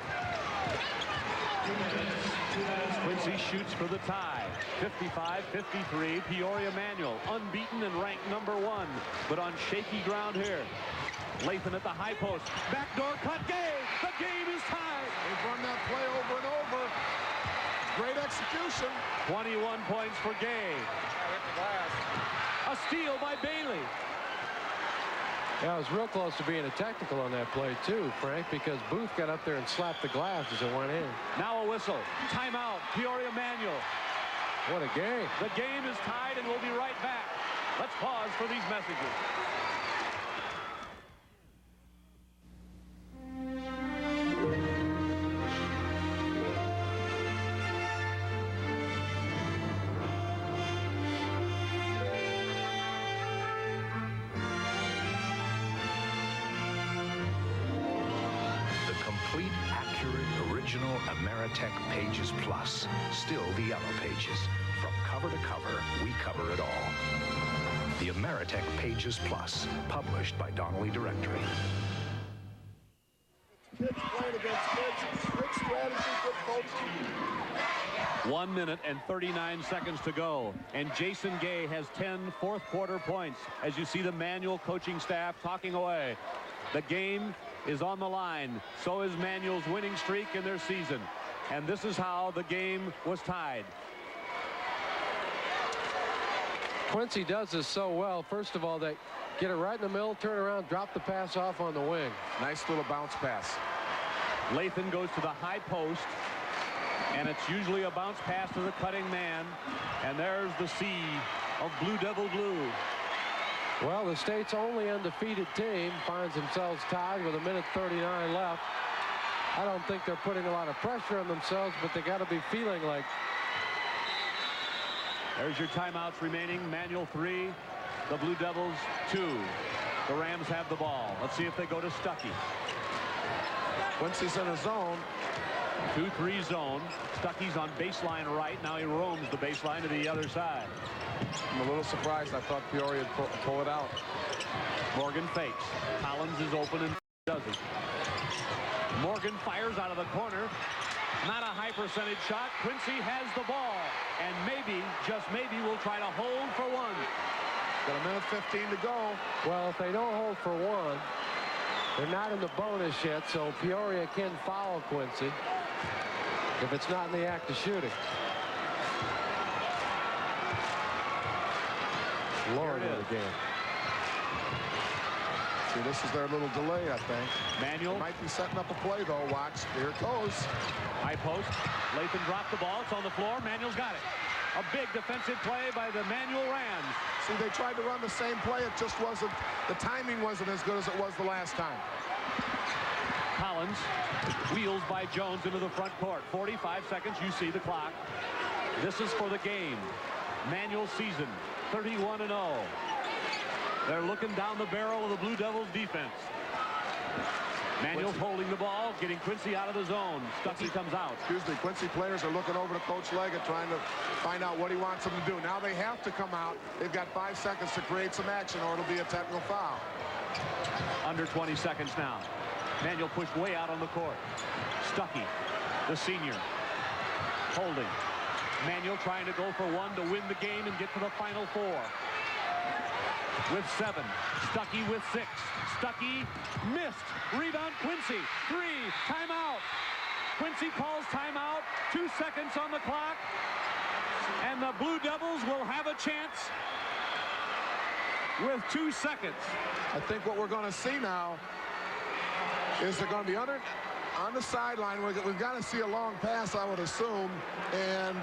Quincy shoots for the tie. 55-53. Peoria Manual, unbeaten and ranked #1, but on shaky ground here. Lathan at the high post. Backdoor cut. Gay. The game is tied. They've run that play over and over. Great execution. 21 points for Gay. A steal by Bailey. Yeah, it was real close to being a technical on that play, too, Frank, because Booth got up there and slapped the glass as it went in. Now a whistle. Timeout. Peoria Manual. What a game. The game is tied, and we'll be right back. Let's pause for these messages. Ameritech Pages Plus. Still the yellow pages. From cover to cover, we cover it all. The Ameritech Pages Plus, published by Donnelly Directory. Kids playing against kids. Good strategy, good coaching. 1 minute and 39 seconds to go. And Jason Gay has 10 fourth-quarter points. As you see the Manual coaching staff talking away. The game is on the line. So is Manual's winning streak in their season. And this is how the game was tied. Quincy does this so well. First of all, they get it right in the middle, turn around, drop the pass off on the wing. Nice little bounce pass. Lathan goes to the high post, and it's usually a bounce pass to the cutting man. And there's the sea of Blue Devil blue. Well, the state's only undefeated team finds themselves tied with 1:39 left. I don't think they're putting a lot of pressure on themselves, but they got to be feeling like. There's your timeouts remaining. Manual 3, the Blue Devils 2. The Rams have the ball. Let's see if they go to Stuckey. Quincy's in a zone. 2-3 zone. Stuckey's on baseline right. Now he roams the baseline to the other side. I'm a little surprised. I thought Peoria would pull it out. Morgan fakes. Collins is open and doesn't. Morgan fires out of the corner. Not a high percentage shot. Quincy has the ball. And maybe, just maybe, will try to hold for one. Got 1:15 to go. Well, if they don't hold for one, they're not in the bonus yet, so Peoria can foul Quincy if it's not in the act of shooting. Lord of the game. See, this is their little delay, I think. Manuel. They might be setting up a play, though. Watch. Here it goes. High post. Lathan dropped the ball. It's on the floor. Manuel's got it. A big defensive play by the Manuel Rams. See, they tried to run the same play. It just wasn't, the timing wasn't as good as it was the last time. Collins wheels by Jones into the front court. 45 seconds. You see the clock. This is for the game. Manuel season 31-0. They're looking down the barrel of the Blue Devils defense. Manuel's holding the ball, getting Quincy out of the zone. Stuckey comes out. Excuse me, Quincy players are looking over to Coach Leggett, trying to find out what he wants them to do. Now they have to come out. They've got 5 seconds to create some action, or it'll be a technical foul. Under 20 seconds now. Manuel pushed way out on the court. Stuckey, the senior, holding. Manuel trying to go for one to win the game and get to the Final Four. With 7. Stuckey with 6. Stuckey missed. Rebound Quincy. 3. Timeout. Quincy calls timeout. 2 seconds on the clock. And the Blue Devils will have a chance with 2 seconds. I think what we're going to see now is they're going to be on the sideline. We've got to see a long pass, I would assume, and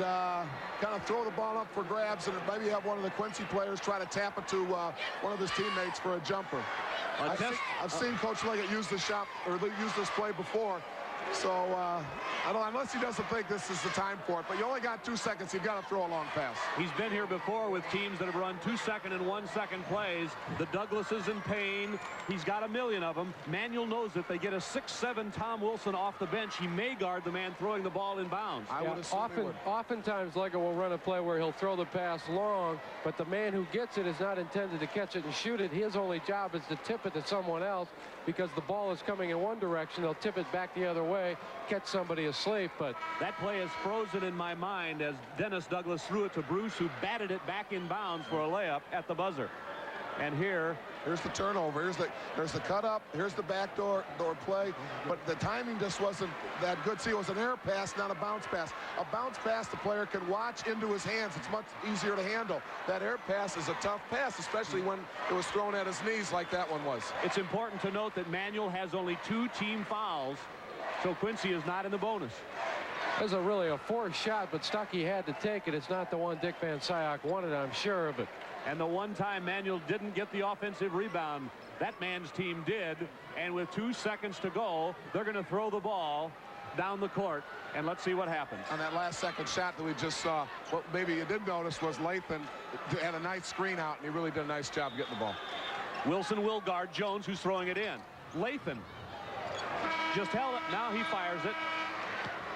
kind of throw the ball up for grabs, and maybe have one of the Quincy players try to tap it to one of his teammates for a jumper. I've seen Coach Leggett use this shot, or use this play before. So, I don't, unless he doesn't think this is the time for it, but you only got 2 seconds. You've got to throw a long pass. He's been here before with teams that have run 2-second and 1-second plays. The Douglas is in pain. He's got a million of them. Manuel knows if they get a 6'7" Tom Wilson off the bench, he may guard the man throwing the ball in bounds. Oftentimes Leggett will run a play where he'll throw the pass long, but the man who gets it is not intended to catch it and shoot it. His only job is to tip it to someone else, because the ball is coming in one direction. They'll tip it back the other way, catch somebody asleep. But that play is frozen in my mind as Dennis Douglas threw it to Bruce, who batted it back in bounds for a layup at the buzzer. And here's the turnover. There's the cut up. Here's the backdoor play. But the timing just wasn't that good. See, it was an air pass, not a bounce pass. A bounce pass, the player can watch into his hands. It's much easier to handle. That air pass is a tough pass, especially when it was thrown at his knees like that one was. It's important to note that Manuel has only 2 team fouls, so Quincy is not in the bonus. There's really a forced shot, but Stuckey had to take it. It's not the one Dick Van Sciak wanted, I'm sure of it. And the one time Manuel didn't get the offensive rebound, that man's team did. And with 2 seconds to go, they're going to throw the ball down the court, and let's see what happens. On that last second shot that we just saw, what maybe you did notice was Lathan had a nice screen out, and he really did a nice job getting the ball. Wilson will guard Jones, who's throwing it in. Lathan just held it. Now he fires it.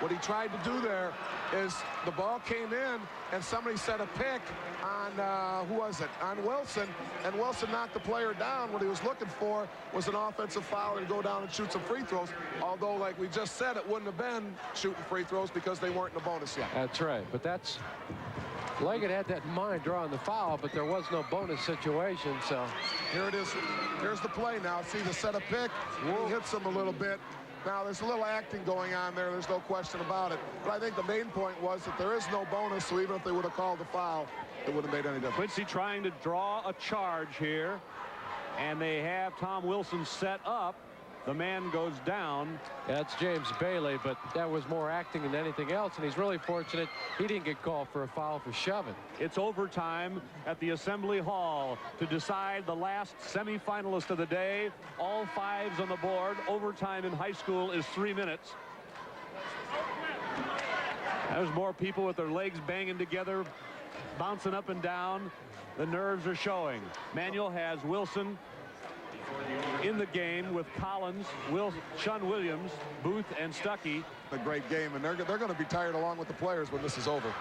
What he tried to do there is the ball came in and somebody set a pick on, who was it? On Wilson, and Wilson knocked the player down. What he was looking for was an offensive foul and go down and shoot some free throws. Although, like we just said, it wouldn't have been shooting free throws because they weren't in the bonus yet. That's right, but that's, Leggett had that in mind, drawing the foul, but there was no bonus situation, so. Here it is. Here's the play now. See the set a pick. He hits him a little bit. Now, there's a little acting going on there. There's no question about it. But I think the main point was that there is no bonus, so even if they would have called the foul, it would have made any difference. Quincy trying to draw a charge here, and they have Tom Wilson set up. The man goes down. That's James Bailey, but that was more acting than anything else, and he's really fortunate he didn't get called for a foul for shoving. It's overtime at the Assembly Hall to decide the last semifinalist of the day. All fives on the board. Overtime in high school is 3 minutes. There's more people with their legs banging together, bouncing up and down. The nerves are showing. Manuel has Wilson in the game with Collins, Sean Williams, Booth, and Stuckey. A great game, and they're going to be tired along with the players when this is over.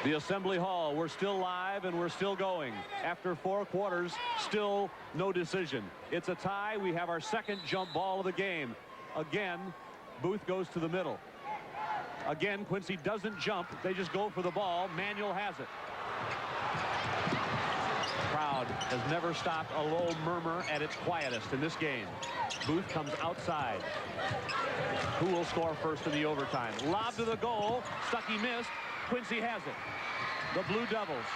The Assembly Hall, we're still live and we're still going. After 4 quarters, still no decision. It's a tie. We have our second jump ball of the game. Again, Booth goes to the middle. Again, Quincy doesn't jump. They just go for the ball. Manuel has it. Crowd has never stopped a low murmur at its quietest in this game. Booth comes outside. Who will score first in the overtime? Lob to the goal. Stuckey missed. Quincy has it. The Blue Devils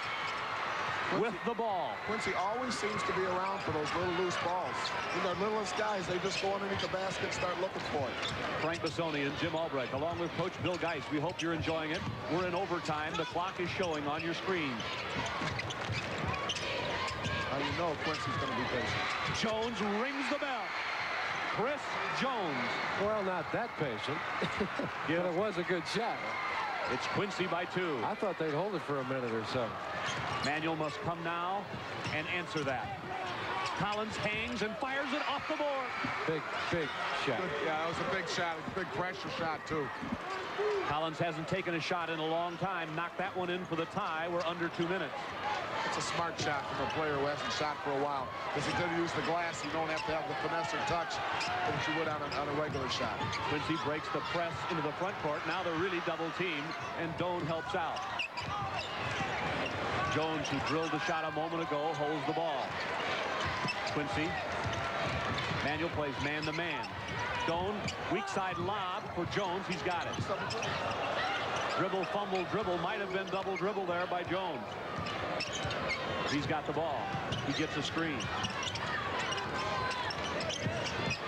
with the ball. Quincy always seems to be around for those little loose balls. And their littlest guys, they just go underneath the basket and start looking for it. Frank Bassoni and Jim Albrecht, along with Coach Bill Geist. We hope you're enjoying it. We're in overtime. The clock is showing on your screen. Now you know Quincy's going to be patient. Jones rings the bell. Chris Jones. Well, not that patient. Yeah. But it was a good shot. It's Quincy by 2. I thought they'd hold it for a minute or so. Manuel must come now and answer that. Collins hangs and fires it off the board. Big shot. Good, yeah, that was a big shot. A big pressure shot, too. Collins hasn't taken a shot in a long time. Knocked that one in for the tie. We're under 2 minutes. It's a smart shot from a player who hasn't shot for a while. Because he did use the glass. You don't have to have the finesse or touch that you would on a regular shot. Quincy breaks the press into the front court. Now they're really double teamed, and Doan helps out. Jones, who drilled the shot a moment ago, holds the ball. Quincy. Manuel plays man-to-man. Doan, weak side lob for Jones. He's got it. Dribble, fumble, dribble. Might have been double dribble there by Jones. He's got the ball. He gets a screen.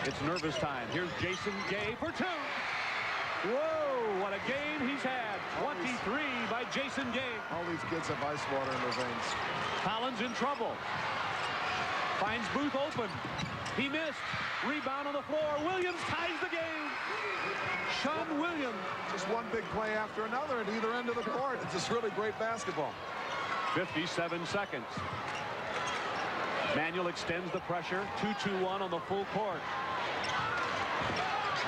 It's nervous time. Here's Jason Gay for 2. Whoa, what a game he's had. 23 by Jason Gay. All these kids have ice water in their veins. Collins in trouble. Finds Booth open. He missed. Rebound on the floor. Williams ties the game. Sean Williams. Just one big play after another at either end of the court. It's just really great basketball. 57 seconds. Manuel extends the pressure. 2-2-1 on the full court.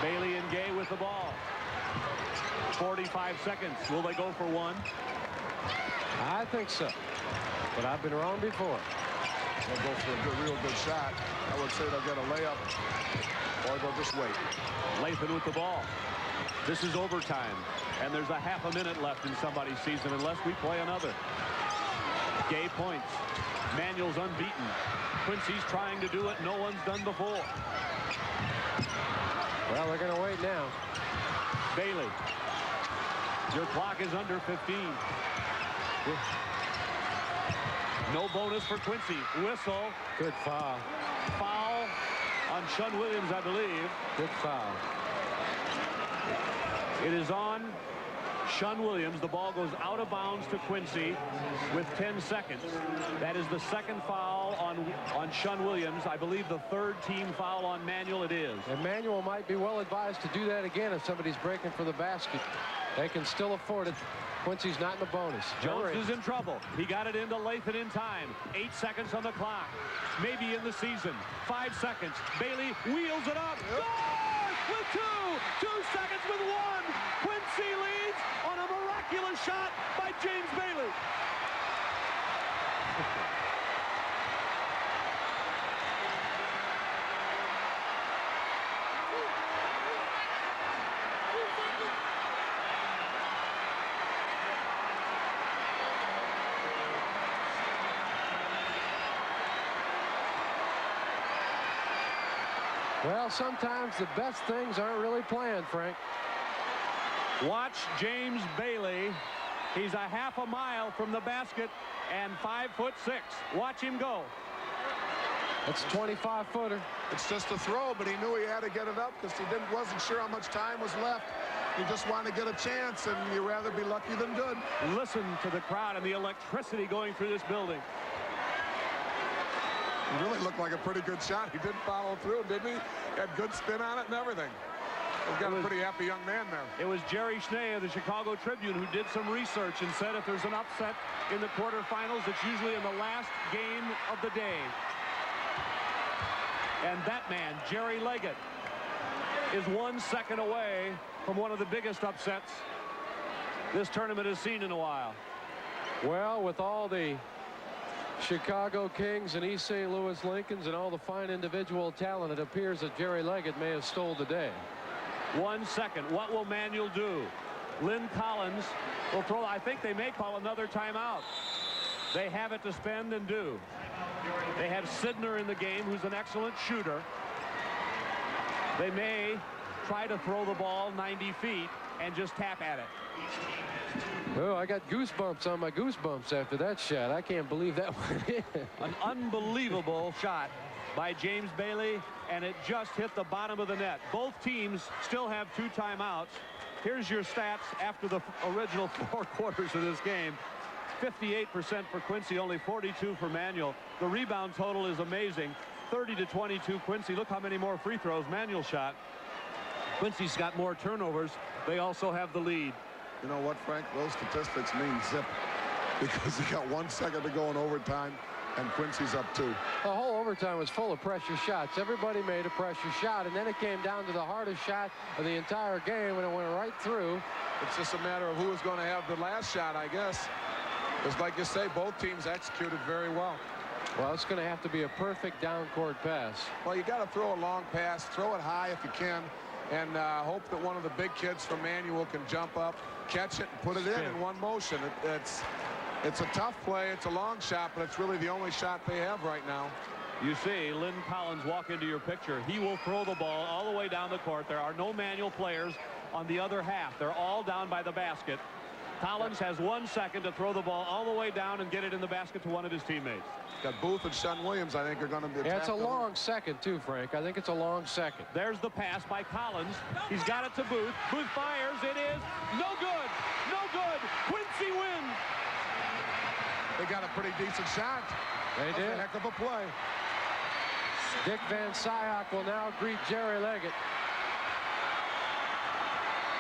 Bailey and Gay with the ball. 45 seconds. Will they go for one? I think so. But I've been wrong before. They'll go for a real good shot. I would say they'll get a layup or they'll just wait. Lathan with the ball. This is overtime. And there's a half a minute left in somebody's season unless we play another. Gay points. Manuel's unbeaten. Quincy's trying to do it no one's done before. Well, they're going to wait now. Bailey. Your clock is under 15. No bonus for Quincy. Whistle. Good foul. Foul on Sean Williams, I believe. Good foul. It is on Sean Williams. The ball goes out of bounds to Quincy with 10 seconds. That is the second foul on Sean Williams. I believe the third team foul on Manuel it is. And Manuel might be well advised to do that again if somebody's breaking for the basket. They can still afford it. Quincy's not in the bonus. Jones is in trouble. He got it into Lathan in time. 8 seconds on the clock. Maybe in the season. 5 seconds. Bailey wheels it up. Scores with 2. 2 seconds with 1. Quincy leads on a miraculous shot by James Bailey. Well, sometimes the best things aren't really planned, Frank. Watch James Bailey He's a half a mile from the basket and 5'6". Watch him go. That's a 25-footer. It's just a throw, but he knew he had to get it up because he wasn't sure how much time was left. He just wanted to get a chance, and you'd rather be lucky than good. Listen to the crowd and the electricity going through this building. He really looked like a pretty good shot. He didn't follow through, didn't he? Had good spin on it and everything. He's got a pretty happy young man there. It was Jerry Schnee of the Chicago Tribune who did some research and said if there's an upset in the quarterfinals, it's usually in the last game of the day. And that man, Jerry Leggett, is 1 second away from one of the biggest upsets this tournament has seen in a while. Well, with all the Chicago Kings and East St. Louis Lincolns and all the fine individual talent, it appears that Jerry Leggett may have stole the day. 1 second. What will Manuel do? Lynn Collins will throw. I think they may call another timeout. They have it to spend and do. They have Sidner in the game, who's an excellent shooter. They may try to throw the ball 90 feet and just tap at it. Oh, I got goosebumps on my goosebumps after that shot. I can't believe that one. An unbelievable shot by James Bailey, and it just hit the bottom of the net. Both teams still have 2 timeouts. Here's your stats after the original 4 quarters of this game. 58% for Quincy, only 42 for Manuel. The rebound total is amazing. 30-22 Quincy. Look how many more free throws Manuel shot. Quincy's got more turnovers. They also have the lead. You know what, Frank? Those statistics mean zip because he got 1 second to go in overtime, and Quincy's up 2. The whole overtime was full of pressure shots. Everybody made a pressure shot, and then it came down to the hardest shot of the entire game, and it went right through. It's just a matter of who was going to have the last shot, I guess. Just like you say, both teams executed very well. Well, it's going to have to be a perfect down-court pass. Well, you got to throw a long pass, throw it high if you can, and hope that one of the big kids from Manuel can jump up, catch it, and put it in one motion. It's a tough play. It's a long shot, but it's really the only shot they have right now. You see Lynn Collins walk into your picture. He will throw the ball all the way down the court. There are no Manuel players on the other half. They're all down by the basket. Collins has 1 second to throw the ball all the way down and get it in the basket to one of his teammates. Got Booth and Sean Williams, I think, are going to be. Yeah, it's a long second, too, Frank. I think it's a long second. There's the pass by Collins. He's got it to Booth. Booth fires. It is no good. No good. Quincy wins. They got a pretty decent shot. They did. A heck of a play. Dick Van Syok will now greet Jerry Leggett.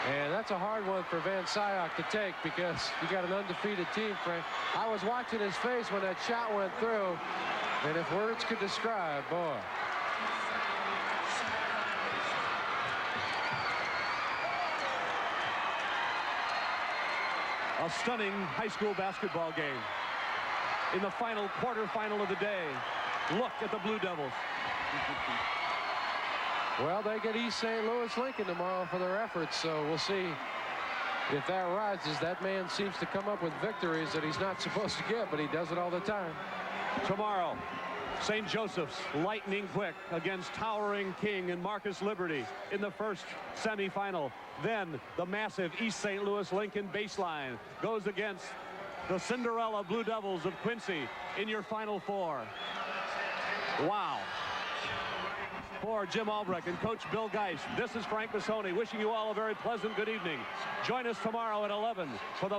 And that's a hard one for Van Syok to take because you got an undefeated team, Frank. I was watching his face when that shot went through, and if words could describe, boy. A stunning high school basketball game. In the final quarterfinal of the day, look at the Blue Devils. Well, they get East St. Louis Lincoln tomorrow for their efforts, so we'll see if that rises. That man seems to come up with victories that he's not supposed to get, but he does it all the time. Tomorrow, St. Joseph's lightning quick against towering King and Marcus Liberty in the first semifinal. Then the massive East St. Louis Lincoln baseline goes against the Cinderella Blue Devils of Quincy in your Final Four. Wow. For Jim Albrecht and Coach Bill Geist, this is Frank Bissoni wishing you all a very pleasant good evening. Join us tomorrow at 11 for the